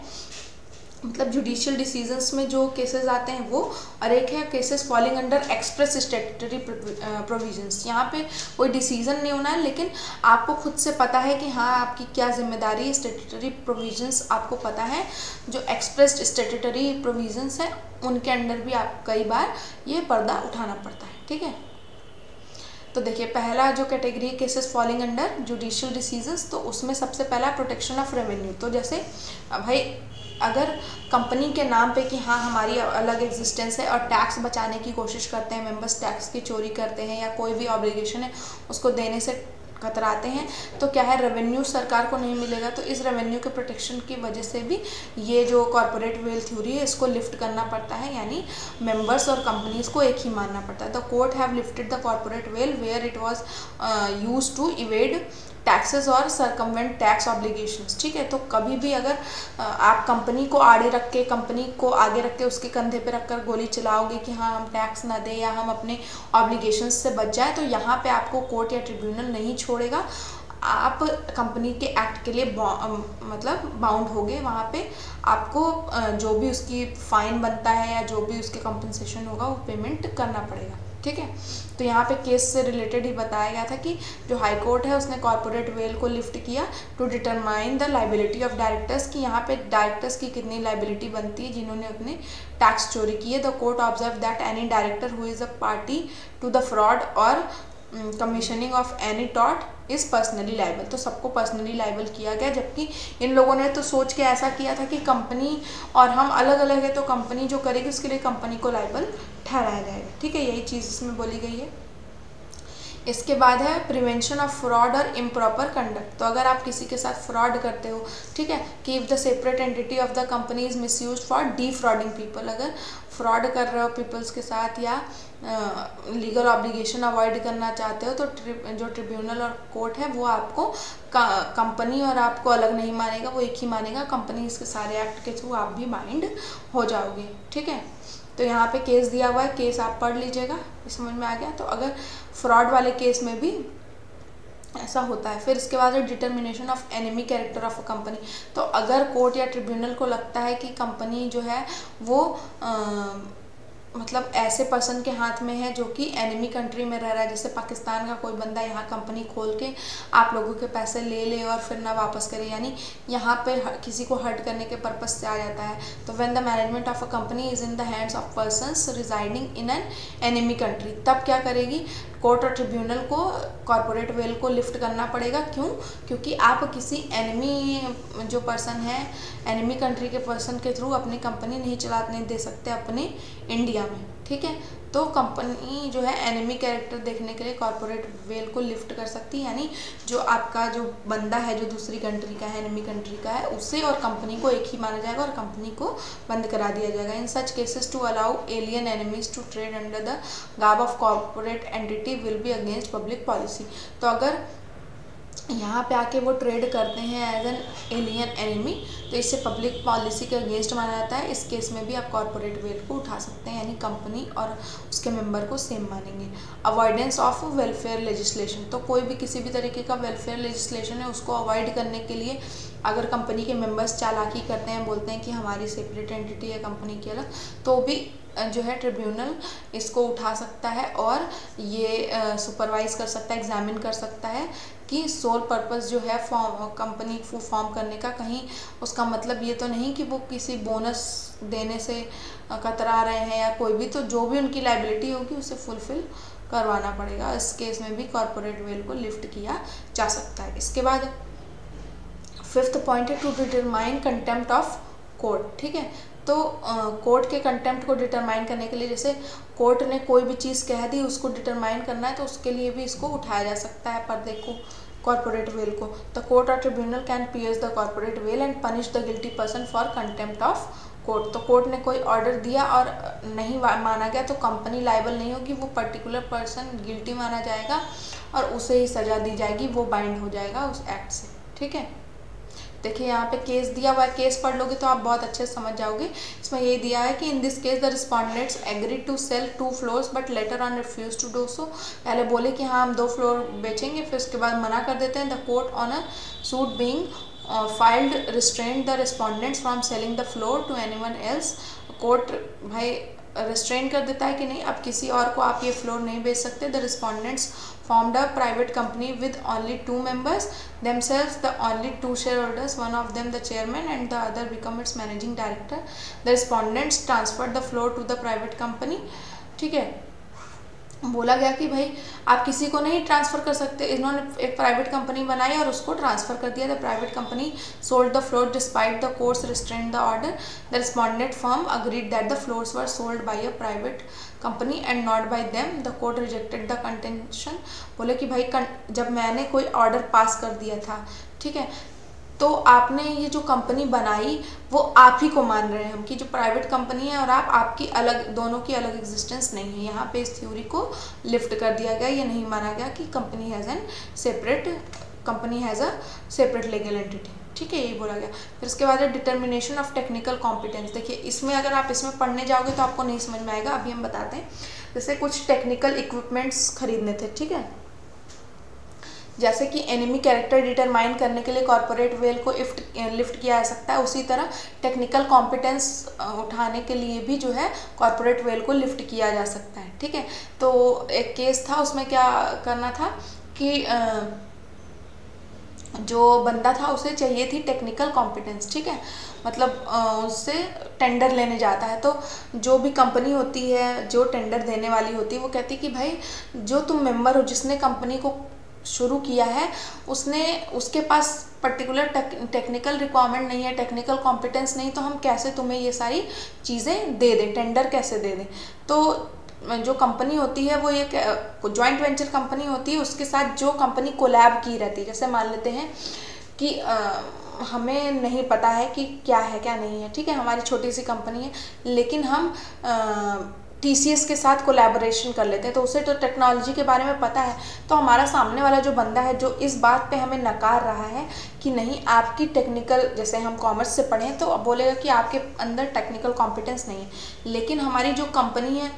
मतलब जुडिशियल डिसीजंस में जो केसेस आते हैं वो, और एक है cases falling under express statutory provisions. यहाँ पे कोई डिसीजन नहीं होना है, लेकिन आपको खुद से पता है कि हाँ आपकी क्या जिम्मेदारी है, स्टैट्यूटरी प्रोविजंस आपको पता है, जो एक्सप्रेस्ड स्टैट्यूटरी प्रोविजंस है उनके अंडर भी आप कई बार ये पर्दा उठाना पड़ता है, ठीक है। तो देखिए पहला जो category cases falling under judicial decisions, तो उसमें सबसे पहला प्रोटेक्शन ऑफ रेवेन्यू। तो जैसे भाई अगर कंपनी के नाम पे कि हाँ हमारी अलग एग्जिस्टेंस है और टैक्स बचाने की कोशिश करते हैं, मेंबर्स टैक्स की चोरी करते हैं या कोई भी ऑब्लिगेशन है उसको देने से कतराते हैं तो क्या है, रेवेन्यू सरकार को नहीं मिलेगा। तो इस रेवेन्यू के प्रोटेक्शन की वजह से भी ये जो कॉर्पोरेट वेल थ्योरी है इसको लिफ्ट करना पड़ता है, यानी मेंबर्स और कंपनीज को एक ही मानना पड़ता है। The court have lifted the corporate veil where it was used to evade taxes or circumvent tax obligations. ठीक है, तो कभी भी अगर आप कंपनी को आड़े रख के, कंपनी को आगे रख के उसके कंधे पे रखकर गोली चलाओगे कि हाँ हम टैक्स ना दें या हम अपने ऑब्लिगेशंस से बच जाए, तो यहाँ पे आपको कोर्ट या ट्रिब्यूनल नहीं छोड़ेगा। आप कंपनी के एक्ट के लिए मतलब बाउंड हो गए। वहाँ पे आपको जो भी उसकी फाइन बनता है या जो भी उसके कंपनसेशन होगा वो पेमेंट करना पड़ेगा। ठीक है, तो यहाँ पे केस से रिलेटेड ही बताया गया था कि जो हाई कोर्ट है उसने कॉर्पोरेट वेल को लिफ्ट किया to determine the liability of directors, कि यहाँ पे डायरेक्टर्स की कितनी लाइबिलिटी बनती है जिन्होंने अपने टैक्स चोरी किए। The court observe that any director who is a party to the fraud or commissioning of any टॉट इज पर्सनली लाइबल। तो सबको पर्सनली लाइबल किया गया, जबकि इन लोगों ने तो सोच के ऐसा किया था कि कंपनी और हम अलग अलग है, तो कंपनी जो करेगी उसके लिए कंपनी को लाइबल ठहराया जाएगा। ठीक है, यही चीज़ इसमें बोली गई है। इसके बाद है प्रिवेंशन ऑफ फ्रॉड और इम्प्रॉपर कंडक्ट। तो अगर आप किसी के साथ फ्रॉड करते हो, ठीक है, keep the separate entity of the company is misused for defrauding people. अगर फ्रॉड कर रहे हो पीपल्स के साथ या लीगल ऑब्लिगेशन अवॉइड करना चाहते हो, तो जो ट्रिब्यूनल और कोर्ट है वो आपको कंपनी और आपको अलग नहीं मानेगा, वो एक ही मानेगा। कंपनी के सारे एक्ट के थ्रू आप भी बाइंड हो जाओगे। ठीक है, तो यहाँ पे केस दिया हुआ है, केस आप पढ़ लीजिएगा, समझ में आ गया। तो अगर फ्रॉड वाले केस में भी ऐसा होता है। फिर इसके बाद है determination of enemy character of a company. तो अगर कोर्ट या ट्रिब्यूनल को लगता है कि कंपनी जो है वो मतलब ऐसे पर्सन के हाथ में है जो कि एनिमी कंट्री में रह रहा है, जैसे पाकिस्तान का कोई बंदा यहाँ कंपनी खोल के आप लोगों के पैसे ले ले और फिर ना वापस करे, यानी यहाँ पे किसी को हर्ट करने के पर्पज से आ जाता है। तो when the management of a company is in the hands of persons residing in an enemy country, तब क्या करेगी कोर्ट और ट्रिब्यूनल को कॉर्पोरेट वेल को लिफ्ट करना पड़ेगा। क्यों? क्योंकि आप किसी एनिमी जो पर्सन है, एनिमी कंट्री के पर्सन के थ्रू अपनी कंपनी नहीं चलाने दे सकते अपने इंडिया में। ठीक है, तो कंपनी जो है एनिमी कैरेक्टर देखने के लिए कॉर्पोरेट वेल को लिफ्ट कर सकती है, यानी जो आपका जो बंदा है जो दूसरी कंट्री का है, एनिमी कंट्री का है, उसे और कंपनी को एक ही माना जाएगा और कंपनी को बंद करा दिया जाएगा। In such cases to allow alien enemies to trade under the garb of corporate entity will be against public policy. तो अगर यहाँ पे आके वो ट्रेड करते हैं एज एन एलियन एनिमी, तो इससे पब्लिक पॉलिसी के अगेंस्ट माना जाता है। इस केस में भी आप कॉर्पोरेट वेल को उठा सकते हैं, यानी कंपनी और उसके मेंबर को सेम मानेंगे। अवॉइडेंस ऑफ वेलफेयर लेजिस्लेशन, तो कोई भी किसी भी तरीके का वेलफेयर लेजिस्लेशन है उसको अवॉइड करने के लिए अगर कंपनी के मेंबर्स चालाकी करते हैं, बोलते हैं कि हमारी सेपरेट एंटिटी है कंपनी की अलग, तो भी जो है ट्रिब्यूनल इसको उठा सकता है और ये सुपरवाइज कर सकता है, एग्जामिन कर सकता है कि सोल पर्पस जो है कंपनी को फॉर्म करने का, कहीं उसका मतलब ये तो नहीं कि वो किसी बोनस देने से कतरा रहे हैं या कोई भी, तो जो भी उनकी लाइबिलिटी होगी उसे फुलफिल करवाना पड़ेगा। इस केस में भी कॉर्पोरेट वेल को लिफ्ट किया जा सकता है। इसके बाद 5th पॉइंट है to determine contempt of court. ठीक है, तो कोर्ट के कंटेम्प्ट को डिटरमाइन करने के लिए, जैसे कोर्ट ने कोई भी चीज़ कह दी उसको डिटरमाइन करना है, तो उसके लिए भी इसको उठाया जा सकता है पर्दे को, कॉर्पोरेट वेल को। द कोर्ट और tribunal can pierce the corporate veil and punish the guilty person for contempt of court. तो कोर्ट ने कोई ऑर्डर दिया और नहीं माना गया तो कंपनी लायबल नहीं होगी, वो पर्टिकुलर पर्सन गिल्टी माना जाएगा और उसे ही सज़ा दी जाएगी, वो बाइंड हो जाएगा उस एक्ट से। ठीक है, देखिए यहाँ पे केस दिया हुआ है, केस पढ़ लोगे तो आप बहुत अच्छे से समझ जाओगे। इसमें ये दिया है कि in this case the respondents agree to sell 2 floors but later on refuse to do so. पहले बोले कि हाँ हम 2 फ्लोर बेचेंगे, फिर उसके बाद मना कर देते हैं। The court on a suit being filed restrained the respondents from selling the floor to anyone else. Court भाई रिस्ट्रेन कर देता है कि नहीं, अब किसी और को आप ये फ्लोर नहीं बेच सकते। The respondents formed a private company with only 2 members, themselves the only 2 shareholders, one of them the chairman and the other become its managing director. The respondents transferred the floor to the private company. ठीक है, बोला गया कि भाई आप किसी को नहीं ट्रांसफ़र कर सकते। इन्होंने एक प्राइवेट कंपनी बनाई और उसको ट्रांसफ़र कर दिया। The private company sold the floor despite the courts restrained the order. The respondent firm agreed that the floors were sold by a private company and not bye them. The court rejected the contention. बोले कि भाई जब मैंने कोई order pass कर दिया था, ठीक है, तो आपने ये जो कंपनी बनाई वो आप ही को मान रहे हैं हम कि जो प्राइवेट कंपनी है और आपकी अलग, दोनों की अलग एग्जिस्टेंस नहीं है। यहाँ पे इस थ्योरी को लिफ्ट कर दिया गया। ये नहीं माना गया कि company has a separate legal entity, ठीक है, ये बोला गया। फिर उसके बाद है डिटर्मिनेशन ऑफ टेक्निकल कॉम्पिटेंस। देखिए इसमें अगर आप इसमें पढ़ने जाओगे तो आपको नहीं समझ में आएगा। अभी हम बताते हैं। जैसे कुछ टेक्निकल इक्विपमेंट्स खरीदने थे, ठीक है, जैसे कि एनिमी कैरेक्टर डिटरमाइन करने के लिए कॉर्पोरेट वेल को लिफ्ट किया जा सकता है, उसी तरह टेक्निकल कॉम्पिटेंस उठाने के लिए भी जो है कॉर्पोरेट वेल को लिफ्ट किया जा सकता है, ठीक है। तो एक केस था, उसमें क्या करना था कि जो बंदा था उसे चाहिए थी टेक्निकल कॉम्पिटेंस, ठीक है, मतलब उससे टेंडर लेने जाता है। तो जो भी कंपनी होती है, जो टेंडर देने वाली होती है, वो कहती है कि भाई जो तुम मेंबर हो, जिसने कंपनी को शुरू किया है, उसके पास पर्टिकुलर टेक्निकल रिक्वायरमेंट नहीं है, टेक्निकल कॉम्पिटेंस नहीं, तो हम कैसे तुम्हें ये सारी चीज़ें दे दें, टेंडर कैसे दे दें। तो जो कंपनी होती है वो एक जॉइंट वेंचर कंपनी होती है, उसके साथ जो कंपनी कोलैब की रहती है। जैसे मान लेते हैं कि हमें नहीं पता है कि क्या है क्या नहीं है, ठीक है, हमारी छोटी सी कंपनी है, लेकिन हम TCS के साथ कोलैबोरेशन कर लेते हैं, तो उसे तो टेक्नोलॉजी के बारे में पता है। तो हमारा सामने वाला जो बंदा है, जो इस बात पे हमें नकार रहा है कि नहीं आपकी टेक्निकल, जैसे हम कॉमर्स से पढ़ें तो अब बोलेगा कि आपके अंदर टेक्निकल कॉम्पिटेंस नहीं है, लेकिन हमारी जो कंपनी है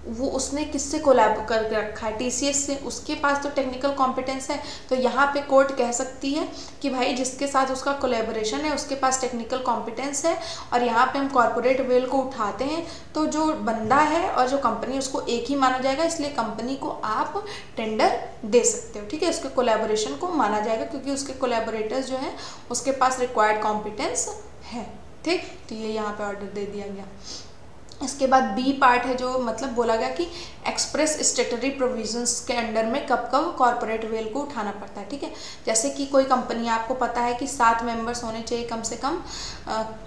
वो उसने किससे कोलैब करके रखा है, TCS से, उसके पास तो टेक्निकल कॉम्पिटेंस है। तो यहाँ पे कोर्ट कह सकती है कि भाई जिसके साथ उसका कोलैबोरेशन है उसके पास टेक्निकल कॉम्पिटेंस है, और यहाँ पे हम कॉर्पोरेट वेल को उठाते हैं तो जो बंदा है और जो कंपनी उसको एक ही माना जाएगा, इसलिए कंपनी को आप टेंडर दे सकते हो, ठीक है, उसके कोलैबोरेशन को माना जाएगा क्योंकि उसके कोलैबोरेटर्स जो हैं उसके पास रिक्वायर्ड कॉम्पिटेंस है, ठीक। तो ये यहाँ पे ऑर्डर दे दिया गया। इसके बाद बी पार्ट है, जो मतलब बोला गया कि एक्सप्रेस स्टेटरी प्रोविजंस के अंडर में कब कब कॉर्पोरेट वेल को उठाना पड़ता है, ठीक है। जैसे कि कोई कंपनी, आपको पता है कि 7 मेंबर्स होने चाहिए कम से कम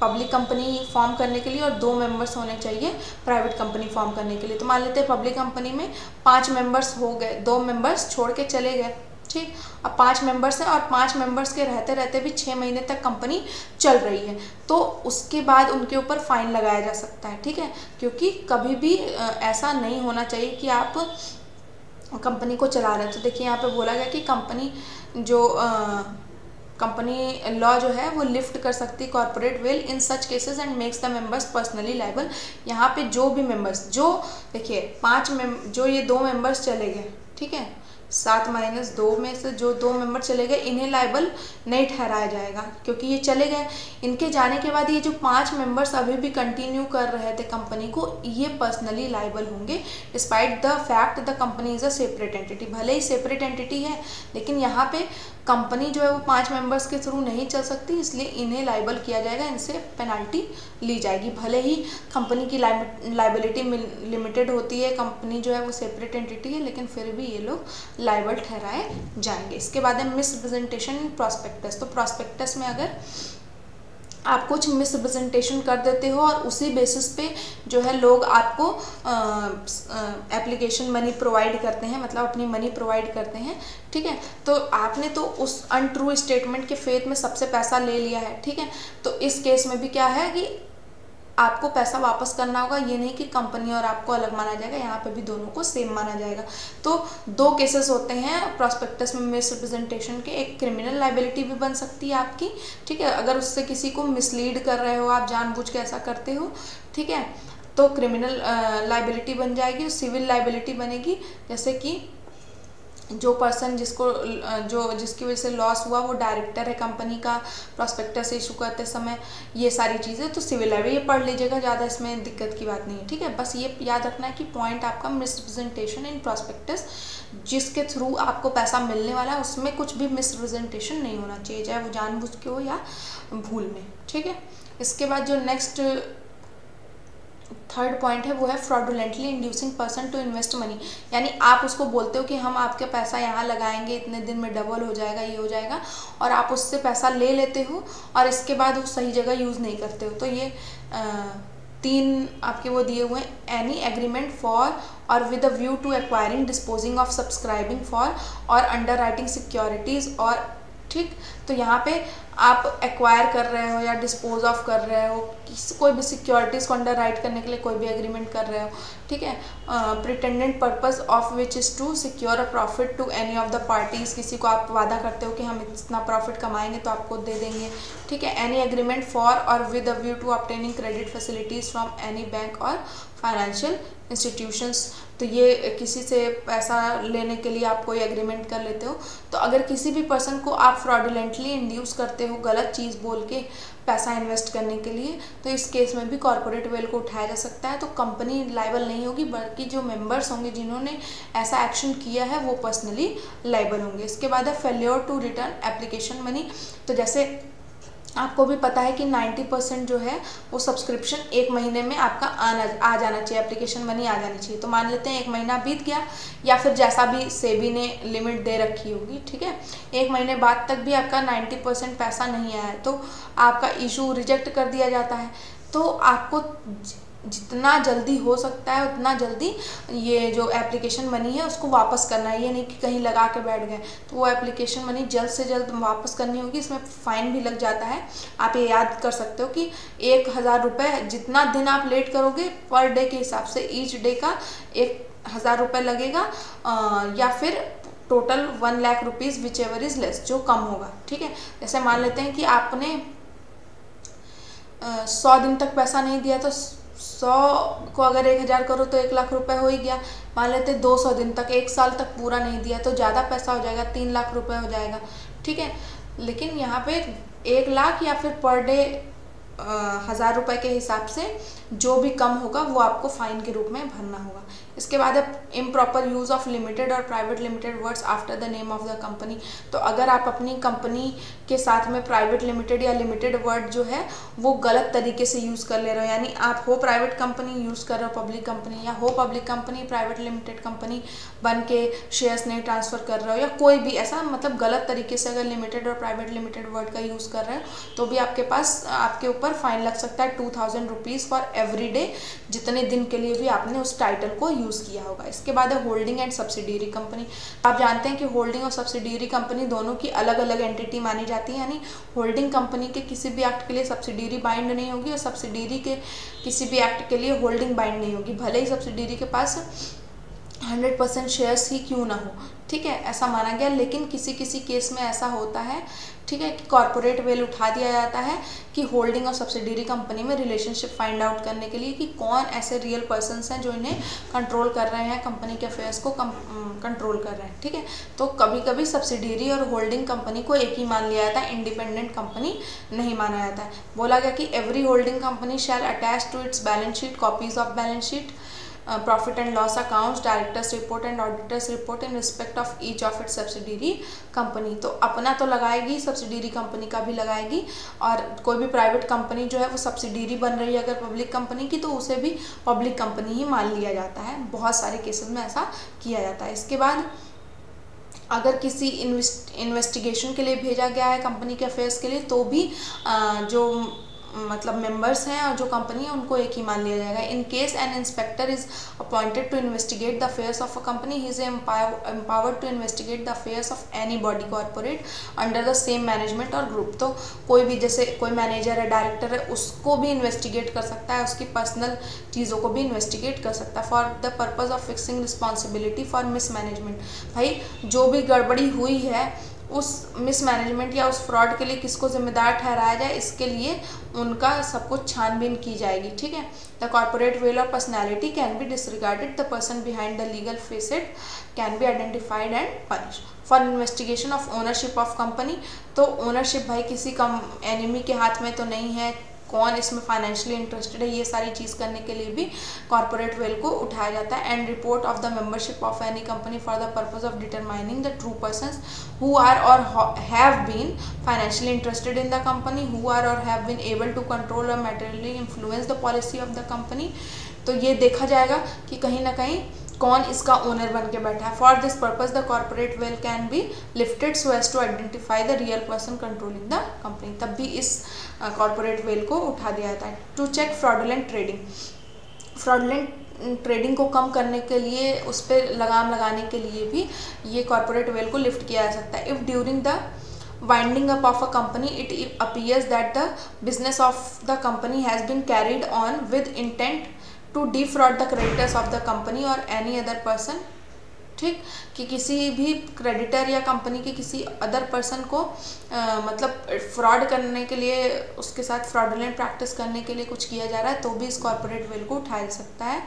पब्लिक कंपनी फॉर्म करने के लिए, और 2 मेंबर्स होने चाहिए प्राइवेट कंपनी फॉर्म करने के लिए। तो मान लेते हैं पब्लिक कंपनी में 5 मेंबर्स हो गए, 2 मेंबर्स छोड़ के चले गए, ठीक। अब 5 मेंबर्स हैं और 5 मेंबर्स के रहते रहते भी 6 महीने तक कंपनी चल रही है, तो उसके बाद उनके ऊपर फाइन लगाया जा सकता है, ठीक है, क्योंकि कभी भी ऐसा नहीं होना चाहिए कि आप कंपनी को चला रहे हैं। तो देखिए यहाँ पे बोला गया कि कंपनी लॉ जो है वो लिफ्ट कर सकती है corporate veil in such cases and makes the members personally liable. यहाँ पे जो भी मेंबर्स, जो देखिए जो ये 2 मेंबर्स चले गए, ठीक है, 7 - 2 में से जो 2 मेंबर चले गए, इन्हें लायबल नहीं ठहराया जाएगा क्योंकि ये चले गए। इनके जाने के बाद ये जो 5 मेंबर्स अभी भी कंटिन्यू कर रहे थे कंपनी को, ये पर्सनली लायबल होंगे despite the fact the company is a separate entity. भले ही सेपरेट एंटिटी है, लेकिन यहाँ पे कंपनी जो है वो 5 मेंबर्स के थ्रू नहीं चल सकती, इसलिए इन्हें लायबल किया जाएगा, इनसे पेनल्टी ली जाएगी। भले ही कंपनी की लायबिलिटी लिमिटेड होती है, कंपनी जो है वो सेपरेट एंटिटी है, लेकिन फिर भी ये लोग लायबल ठहराए जाएंगे। इसके बाद है मिसरिप्रेजेंटेशन इन प्रॉस्पेक्टस। तो प्रॉस्पेक्टस में अगर आप कुछ मिसरिप्रेजेंटेशन कर देते हो और उसी बेसिस पे जो है लोग आपको एप्लीकेशन मनी प्रोवाइड करते हैं, मतलब अपनी मनी प्रोवाइड करते हैं, ठीक है, तो आपने तो उस अनट्रू स्टेटमेंट के फेथ में सबसे पैसा ले लिया है, ठीक है, तो इस केस में भी क्या है कि आपको पैसा वापस करना होगा। ये नहीं कि कंपनी और आपको अलग माना जाएगा, यहाँ पे भी दोनों को सेम माना जाएगा। तो 2 केसेस होते हैं प्रॉस्पेक्टस में मिसरिप्रेजेंटेशन के। एक क्रिमिनल लायबिलिटी भी बन सकती है आपकी, ठीक है, अगर उससे किसी को मिसलीड कर रहे हो, आप जानबूझ के ऐसा करते हो, ठीक है, तो क्रिमिनल लायबिलिटी बन जाएगी। सिविल लायबिलिटी बनेगी, जैसे कि जो पर्सन जिसकी वजह से लॉस हुआ वो डायरेक्टर है कंपनी का, प्रॉस्पेक्टस इशू करते समय, ये सारी चीज़ें तो सिविल लायबिलिटी। ये पढ़ लीजिएगा, ज़्यादा इसमें दिक्कत की बात नहीं है, ठीक है। बस ये याद रखना है कि पॉइंट आपका मिसरिप्रेजेंटेशन इन प्रॉस्पेक्टस, जिसके थ्रू आपको पैसा मिलने वाला है उसमें कुछ भी मिसरिप्रेजेंटेशन नहीं होना चाहिए, चाहे वो जानबूझ के हो या भूल में, ठीक है। इसके बाद जो नेक्स्ट थर्ड पॉइंट है वो है fraudulently inducing person to invest money, यानी आप उसको बोलते हो कि हम आपके पैसा यहाँ लगाएंगे, इतने दिन में डबल हो जाएगा, ये हो जाएगा, और आप उससे पैसा ले लेते हो और इसके बाद वो सही जगह यूज़ नहीं करते हो। तो ये 3 आपके वो दिए हुए हैं, any agreement for or with a view to acquiring, disposing of, subscribing for or underwriting securities, और ठीक। तो यहाँ पे आप एक्वायर कर रहे हो या डिस्पोज ऑफ कर रहे हो, कोई भी सिक्योरिटीज़ को अंडर राइट करने के लिए कोई भी एग्रीमेंट कर रहे हो, ठीक है। Pretended purpose of which is to secure a profit to any of the parties, किसी को आप वादा करते हो कि हम इतना प्रॉफिट कमाएंगे तो आपको दे देंगे, ठीक है। Any agreement for or with a view to obtaining credit facilities from any bank or financial institutions, तो ये किसी से पैसा लेने के लिए आप कोई एग्रीमेंट कर लेते हो। तो अगर किसी भी पर्सन को आप फ्रॉडुलेंटली इंड्यूस करते हो गलत चीज़ बोल के पैसा इन्वेस्ट करने के लिए, तो इस केस में भी कॉर्पोरेट वेल को उठाया जा सकता है। तो कंपनी लायबल नहीं होगी, बल्कि जो मेंबर्स होंगे जिन्होंने ऐसा एक्शन किया है वो पर्सनली लायबल होंगे। इसके बाद है failure to return application money. तो जैसे आपको भी पता है कि 90% जो है वो सब्सक्रिप्शन 1 महीने में आपका आ जाना चाहिए, एप्लीकेशन मनी आ जानी चाहिए। तो मान लेते हैं 1 महीना बीत गया, या फिर जैसा भी सेबी ने लिमिट दे रखी होगी, ठीक है, 1 महीने बाद तक भी आपका 90% पैसा नहीं आया है तो आपका इशू रिजेक्ट कर दिया जाता है। तो आपको जितना जल्दी हो सकता है उतना जल्दी ये जो एप्लीकेशन मनी है उसको वापस करना है, ये नहीं कि कहीं लगा के बैठ गए। तो वो एप्लीकेशन मनी जल्द से जल्द वापस करनी होगी, इसमें फ़ाइन भी लग जाता है। आप ये याद कर सकते हो कि 1000 रुपये जितना दिन आप लेट करोगे पर डे के हिसाब से ईच डे का 1000 रुपये लगेगा, या फिर total 1 lakh rupees which ever is less, जो कम होगा, ठीक है। जैसे मान लेते हैं कि आपने 100 दिन तक पैसा नहीं दिया, तो 100 को अगर 1000 करो तो 1 लाख रुपए हो ही गया। मान लेते 200 दिन तक, 1 साल तक पूरा नहीं दिया तो ज़्यादा पैसा हो जाएगा, 3 लाख रुपए हो जाएगा, ठीक है। लेकिन यहाँ पे 1 लाख या फिर पर डे 1000 रुपये के हिसाब से जो भी कम होगा वो आपको फाइन के रूप में भरना होगा। इसके बाद है इम्प्रॉपर यूज़ ऑफ लिमिटेड और private limited words after the name of the company. तो अगर आप अपनी कंपनी के साथ में प्राइवेट लिमिटेड या लिमिटेड वर्ड जो है वो गलत तरीके से यूज़ कर ले रहे हो, यानी आप हो प्राइवेट कंपनी यूज़ कर रहे हो पब्लिक कंपनी, या हो public company private limited company बन के शेयर्स नहीं ट्रांसफ़र कर रहे हो, या कोई भी ऐसा मतलब गलत तरीके से अगर लिमिटेड और प्राइवेट लिमिटेड वर्ड का यूज़ कर रहे हो तो भी आपके ऊपर फाइन लग सकता है 2000 रुपीज़ फॉर एवरी डे, जितने दिन के लिए भी आपने उस टाइटल को यूज़ किया होगा। इसके बाद है होल्डिंग एंड सब्सिडियरी कंपनी। आप जानते हैं कि होल्डिंग और सब्सिडियरी कंपनी दोनों की अलग अलग एंटिटी मानी जाती है, यानी होल्डिंग कंपनी के किसी भी एक्ट के लिए सब्सिडियरी बाइंड नहीं होगी और सब्सिडियरी के किसी भी एक्ट के लिए होल्डिंग बाइंड नहीं होगी, भले ही सब्सिडियरी के पास 100% शेयर्स ही क्यों ना हो, ठीक है, ऐसा माना गया। लेकिन किसी किसी केस में ऐसा होता है, ठीक है, कि कॉर्पोरेट वेल उठा दिया जाता है कि होल्डिंग और सब्सिडियरी कंपनी में रिलेशनशिप फाइंड आउट करने के लिए कि कौन ऐसे रियल पर्सन्स हैं जो इन्हें कंट्रोल कर रहे हैं, कंपनी के अफेयर्स को कंट्रोल कर रहे हैं, ठीक है। तो कभी कभी सब्सिडियरी और होल्डिंग कंपनी को एक ही मान लिया जाता है, इंडिपेंडेंट कंपनी नहीं माना जाता है। बोला गया कि every holding company shall attach to its balance sheet copies of balance sheet, profit and loss accounts, directors report and auditors report in respect of each of its subsidiary company. तो अपना तो लगाएगी, सब्सिडियरी कंपनी का भी लगाएगी, और कोई भी प्राइवेट कंपनी जो है वो सब्सिडियरी बन रही है अगर पब्लिक कंपनी की, तो उसे भी पब्लिक कंपनी ही मान लिया जाता है। बहुत सारे केसेस में ऐसा किया जाता है। इसके बाद अगर किसी इन्वेस्टिगेशन के लिए भेजा गया है कंपनी के अफेयर्स के लिए, तो भी जो मतलब मेंबर्स हैं और जो कंपनी है उनको एक ही मान लिया जाएगा। In case an inspector is appointed to investigate the affairs of a company, he is empowered to investigate the affairs of any body corporate under the same management और ग्रुप। तो कोई भी, जैसे कोई मैनेजर है, डायरेक्टर है, उसको भी इन्वेस्टिगेट कर सकता है, उसकी पर्सनल चीज़ों को भी इन्वेस्टिगेट कर सकता है for the purpose of fixing responsibility for mismanagement. भाई जो भी गड़बड़ी हुई है उस मिसमैनेजमेंट या उस फ्रॉड के लिए किसको जिम्मेदार ठहराया जाए, इसके लिए उनका सब कुछ छानबीन की जाएगी, ठीक है। द कॉर्पोरेट वेल और personality can be disregarded, the person behind the legal facet can be identified and punish. For investigation of ownership of company, तो ओनरशिप भाई किसी एनिमी के हाथ में तो नहीं है, कौन इसमें फाइनेंशियली इंटरेस्टेड है, ये सारी चीज़ करने के लिए भी कॉर्पोरेट वेल्थ को उठाया जाता है। And report of the membership of any company for the purpose of determining the true persons who are or have been financially interested in the company, who are or have been able to control or materially influence the policy of the company. तो ये देखा जाएगा कि कहीं ना कहीं कौन इसका ओनर बन के बैठा है। For this purpose the corporate wealth can be lifted so as to identify the real person controlling the company. तब भी इस कॉर्पोरेट वेल्थ को उठा दिया जाता है। To check fraudulent trading, fraudulent trading को कम करने के लिए, उस पर लगाम लगाने के लिए भी ये कॉर्पोरेट वेल्थ को लिफ्ट किया जा सकता है। If during the winding up of a company it appears that the business of the company has been carried on with intent to defraud the creditors of the company or any other person, ठीक, कि किसी भी creditor या company के किसी other person को मतलब fraud करने के लिए, उसके साथ फ्रॉडुलेंट प्रैक्टिस करने के लिए कुछ किया जा रहा है, तो भी इस कॉर्पोरेट वेल को उठाया जा सकता है।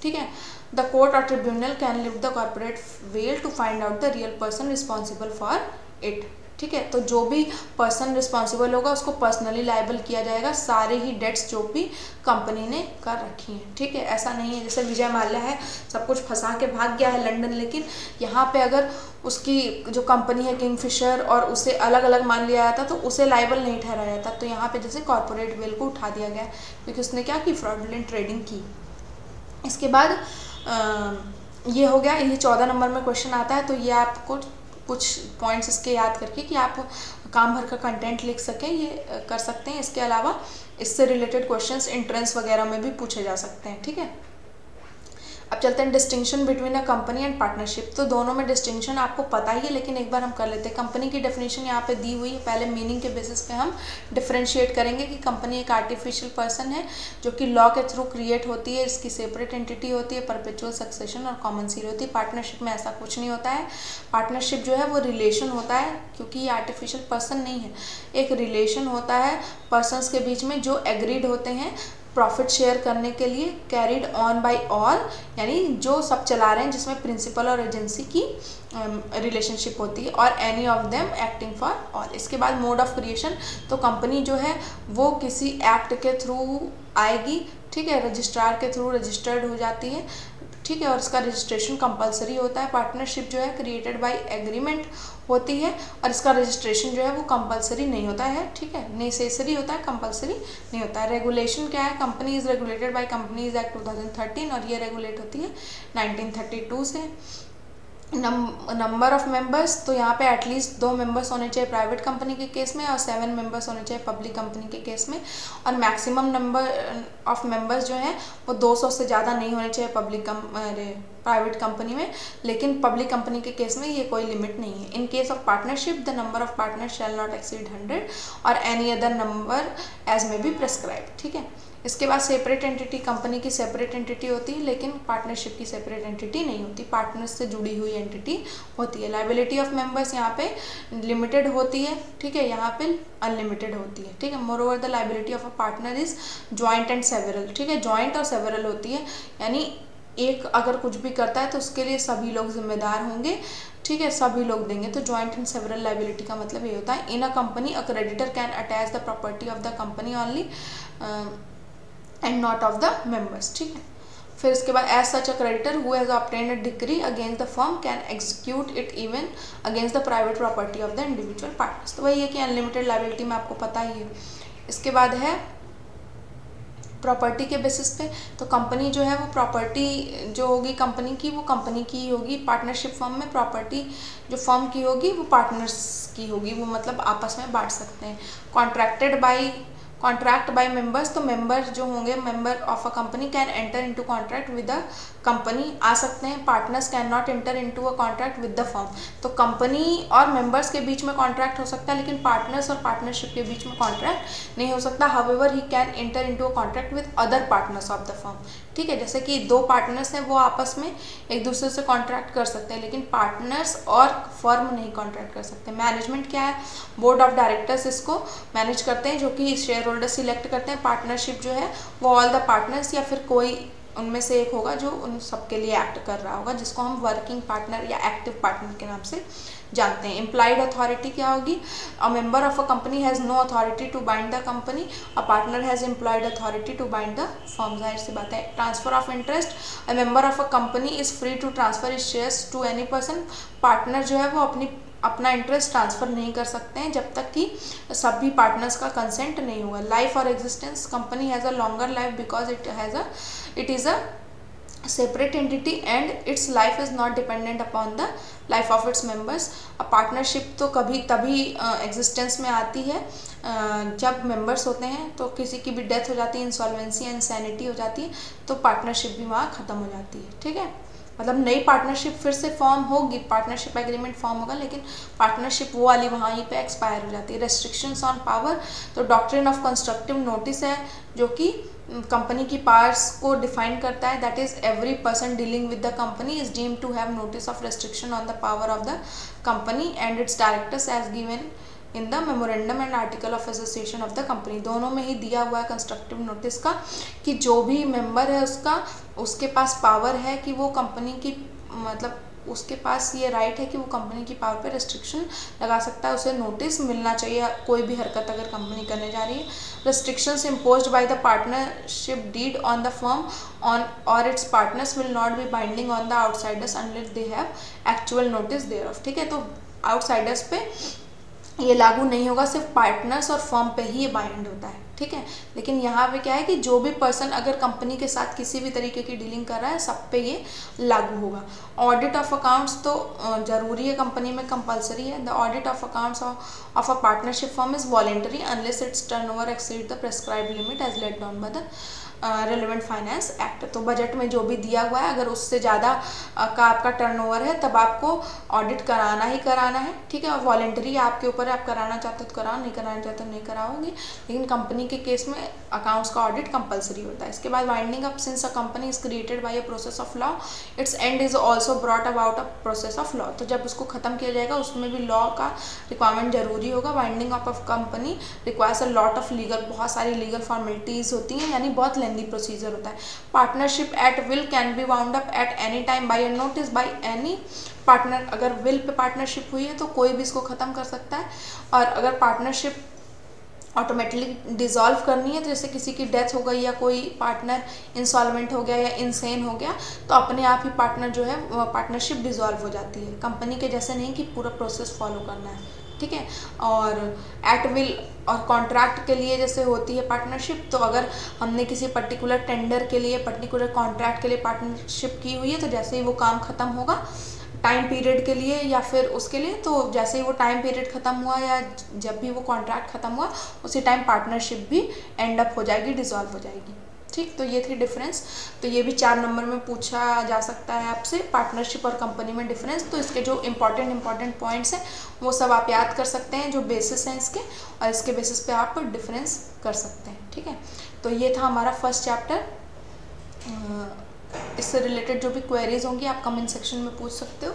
ठीक है, द कोर्ट और tribunal can lift the corporate veil to find out the real person responsible for it. ठीक है, तो जो भी पर्सन रिस्पॉन्सिबल होगा उसको पर्सनली लायबल किया जाएगा, सारे ही डेट्स जो भी कंपनी ने कर रखी हैं। ठीक है, ऐसा नहीं है जैसे विजय माल्या है सब कुछ फंसा के भाग गया है लंदन, लेकिन यहाँ पे अगर उसकी जो कंपनी है किंगफिशर और उसे अलग अलग मान लिया जाता तो उसे लायबल नहीं ठहराया जाता। तो यहाँ पे जैसे कॉर्पोरेट वेल को उठा दिया गया क्योंकि उसने क्या की, फ्रॉडुलेंट ट्रेडिंग की। इसके बाद ये हो गया, ये 14 नंबर में क्वेश्चन आता है, तो ये आपको कुछ पॉइंट्स इसके याद करके कि आप काम भर का कंटेंट लिख सकें ये कर सकते हैं। इसके अलावा इससे रिलेटेड क्वेश्चंस एंट्रेंस वगैरह में भी पूछे जा सकते हैं। ठीक है, अब चलते हैं distinction between a company and partnership. तो दोनों में डिस्टिंक्शन आपको पता ही है, लेकिन एक बार हम कर लेते हैं। कंपनी की डेफिनेशन यहाँ पे दी हुई है, पहले मीनिंग के बेसिस पे हम डिफरेंशिएट करेंगे कि कंपनी एक आर्टिफिशियल पर्सन है जो कि लॉ के थ्रू क्रिएट होती है, इसकी सेपरेट एंटिटी होती है, परपेचुअल सक्सेशन और कॉमन सील होती है। पार्टनरशिप में ऐसा कुछ नहीं होता है। पार्टनरशिप जो है वो रिलेशन होता है, क्योंकि ये आर्टिफिशियल पर्सन नहीं है, एक रिलेशन होता है पर्सनस के बीच में जो एग्रीड होते हैं प्रॉफिट शेयर करने के लिए, कैरिड ऑन बाय ऑल, यानी जो सब चला रहे हैं, जिसमें प्रिंसिपल और एजेंसी की रिलेशनशिप होती है, और any of them acting for all. इसके बाद मोड ऑफ क्रिएशन, तो कंपनी जो है वो किसी एक्ट के थ्रू आएगी। ठीक है, रजिस्ट्रार के थ्रू रजिस्टर्ड हो जाती है। ठीक है, और इसका रजिस्ट्रेशन कंपलसरी होता है। पार्टनरशिप जो है क्रिएटेड बाय एग्रीमेंट होती है और इसका रजिस्ट्रेशन जो है वो कंपलसरी नहीं होता है। ठीक है, नेसेसरी होता है, कंपलसरी नहीं होता है। रेगुलेशन क्या है, company is regulated by companies act 2013 और ये रेगुलेट होती है 1932 से। नंबर ऑफ मेंबर्स, तो यहाँ पे एटलीस्ट 2 मेंबर्स होने चाहिए प्राइवेट कंपनी के केस में और 7 मेंबर्स होने चाहिए पब्लिक कंपनी के केस में। और मैक्सिमम नंबर ऑफ मेंबर्स जो हैं वो 200 से ज़्यादा नहीं होने चाहिए प्राइवेट कंपनी में, लेकिन पब्लिक कंपनी के केस में ये कोई लिमिट नहीं है। In case of partnership the number of partners shall not exceed 100 और any other number as may be prescribe. ठीक है, इसके बाद सेपरेट एंटिटी, कंपनी की सेपरेट एंटिटी होती है लेकिन पार्टनरशिप की सेपरेट एंटिटी नहीं होती, पार्टनर्स से जुड़ी हुई एंटिटी होती है। लायबिलिटी ऑफ मेंबर्स यहाँ पे लिमिटेड होती है। ठीक है, यहाँ पे अनलिमिटेड होती है। ठीक है, moreover the liability of a partner is joint and several. ठीक है, जॉइंट और सेवरल होती है, यानी एक अगर कुछ भी करता है तो उसके लिए सभी लोग जिम्मेदार होंगे। ठीक है, सभी लोग देंगे, तो जॉइंट एंड सेवरल लायबिलिटी का मतलब ये होता है। In a company a creditor can attach the property of the company only and not of the members. ठीक है, फिर इसके बाद as such a creditor who has obtained a decree against the firm can execute it even against the private property of the individual partners. तो वही है कि unlimited liability में आपको पता ही है। इसके बाद है प्रॉपर्टी के बेसिस पे, तो कंपनी जो है वो प्रॉपर्टी जो होगी कंपनी की वो कंपनी की होगी। पार्टनरशिप फर्म में प्रॉपर्टी जो फर्म की होगी वो पार्टनर्स की होगी, वो मतलब आपस में बांट सकते हैं। कॉन्ट्रैक्ट बाय मेंबर्स, तो मेंबर जो होंगे, member of a company can enter into contract with the company आ सकते हैं। Partners can not enter into a contract with the firm, तो कंपनी और मेंबर्स के बीच में कॉन्ट्रैक्ट हो सकता है लेकिन पार्टनर्स और पार्टनरशिप के बीच में कॉन्ट्रैक्ट नहीं हो सकता। However he can enter into a contract with other partners of the firm. ठीक है, जैसे कि 2 पार्टनर्स हैं वो आपस में एक दूसरे से कॉन्ट्रैक्ट कर सकते हैं लेकिन पार्टनर्स और फर्म नहीं कॉन्ट्रैक्ट कर सकते। मैनेजमेंट क्या है, बोर्ड ऑफ डायरेक्टर्स इसको मैनेज करते हैं जो कि शेयर होल्डर सिलेक्ट करते हैं। पार्टनरशिप जो है वो ऑल द पार्टनर्स या फिर कोई उनमें से एक होगा जो उन सबके लिए एक्ट कर रहा होगा, जिसको हम वर्किंग पार्टनर या एक्टिव पार्टनर के नाम से जानते हैं। इम्प्लाइड अथॉरिटी क्या होगी? A member of a company has no authority to bind the company, a partner has implied authority to bind the firm. जाहिर सी बात है। Transfer of interest, a member of a company is free to transfer his shares to any person. Partner जो है वो अपना interest transfer नहीं कर सकते हैं जब तक कि सभी पार्टनर्स का कंसेंट नहीं हुआ। लाइफ और existence, company has a longer life because it is a separate entity and its life is not dependent upon the life of its members। अब पार्टनरशिप तो कभी तभी एग्जिस्टेंस में आती है जब मेंबर्स होते हैं, तो किसी की भी डेथ हो जाती है, इंसॉल्वेंसी या इंसैनिटी हो जाती है, तो पार्टनरशिप भी वहाँ ख़त्म हो जाती है। ठीक है, मतलब नई पार्टनरशिप फिर से फॉर्म होगी, पार्टनरशिप एग्रीमेंट फॉर्म होगा, लेकिन पार्टनरशिप वो वाली वहाँ पे एक्सपायर हो जाती है। रेस्ट्रिक्शंस ऑन पावर, तो डॉक्ट्रिन ऑफ कंस्ट्रक्टिव नोटिस है जो कि कंपनी की पावर्स को डिफाइन करता है। That is every person dealing with the company is deemed to have notice of restriction on the power of the company and its directors as given in the memorandum and article of association of the company. दोनों में ही दिया हुआ है constructive notice का कि जो भी member है उसके पास पावर है कि वो कंपनी की, मतलब उसके पास ये राइट है कि वो कंपनी की पावर पे रेस्ट्रिक्शन लगा सकता है। उसे नोटिस मिलना चाहिए कोई भी हरकत अगर कंपनी करने जा रही है। Restrictions imposed by the partnership deed on the firm on or its partners will not be binding on the outsiders unless they have actual notice thereof. ठीक है, तो आउटसाइडर्स पे ये लागू नहीं होगा, सिर्फ पार्टनर्स और फर्म पे ही ये बाइंड होता है। ठीक है, लेकिन यहाँ पे क्या है कि जो भी पर्सन अगर कंपनी के साथ किसी भी तरीके की डीलिंग कर रहा है सब पे ये लागू होगा। ऑडिट ऑफ अकाउंट्स तो जरूरी है, कंपनी में कंपलसरी है। The audit of accounts of a partnership firm is voluntary unless its turnover exceed the prescribed limit as laid down by the relevant finance act. तो बजट में जो भी दिया हुआ है अगर उससे ज़्यादा का आपका टर्नओवर है तब आपको ऑडिट कराना ही कराना है। ठीक है, और वॉलेंटरी आपके ऊपर है, आप कराना चाहते हो तो कराओ, नहीं कराना चाहते हो नहीं कराओगे, लेकिन कंपनी के केस में अकाउंट्स का ऑडिट कंपलसरी होता है। इसके बाद winding up, since a company is created by a process of law it's and is also brought about a process of law. तो जब उसको खत्म किया जाएगा उसमें भी लॉ का रिक्वायरमेंट जरूरी होगा। Winding up of company requires a lot of legal, बहुत सारी लीगल फॉर्मेलिटीज होती हैं, यानी बहुत लेंदी प्रोसीजर होता है। Partnership at will can be wound up at any time by a notice by any partner. अगर विल पे पार्टनरशिप हुई है तो कोई भी इसको ख़त्म कर सकता है। और अगर पार्टनरशिप ऑटोमेटिकली डिज़ोल्व करनी है, तो जैसे किसी की डेथ हो गई या कोई पार्टनर इंसॉल्वेंट हो गया या इनसेन हो गया, तो अपने आप ही पार्टनर जो है पार्टनरशिप डिज़ोल्व हो जाती है। कंपनी के जैसे नहीं कि पूरा प्रोसेस फॉलो करना है। ठीक है, और एट विल और कॉन्ट्रैक्ट के लिए जैसे होती है पार्टनरशिप, तो अगर हमने किसी पर्टिकुलर टेंडर के लिए, पर्टिकुलर कॉन्ट्रैक्ट के लिए पार्टनरशिप की हुई है, तो जैसे ही वो काम ख़त्म होगा टाइम पीरियड के लिए या फिर उसके लिए, तो जैसे ही वो टाइम पीरियड ख़त्म हुआ या जब भी वो कॉन्ट्रैक्ट ख़त्म हुआ उसी टाइम पार्टनरशिप भी एंड अप हो जाएगी, डिज़ोल्व हो जाएगी। ठीक, तो ये थी डिफरेंस। तो ये भी 4 नंबर में पूछा जा सकता है आपसे, पार्टनरशिप और कंपनी में डिफरेंस। तो इसके जो इंपॉर्टेंट पॉइंट्स हैं वो सब आप याद कर सकते हैं, जो बेसिस हैं इसके, और इसके बेसिस पे आप डिफरेंस कर सकते हैं। ठीक है, तो ये था हमारा फर्स्ट चैप्टर। इससे रिलेटेड जो भी क्वेरीज होंगी आप कमेंट सेक्शन में पूछ सकते हो।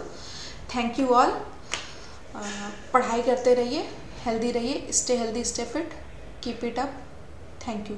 Thank you all. पढ़ाई करते रहिए, हेल्दी रहिए, stay healthy, stay fit, keep it up. Thank you.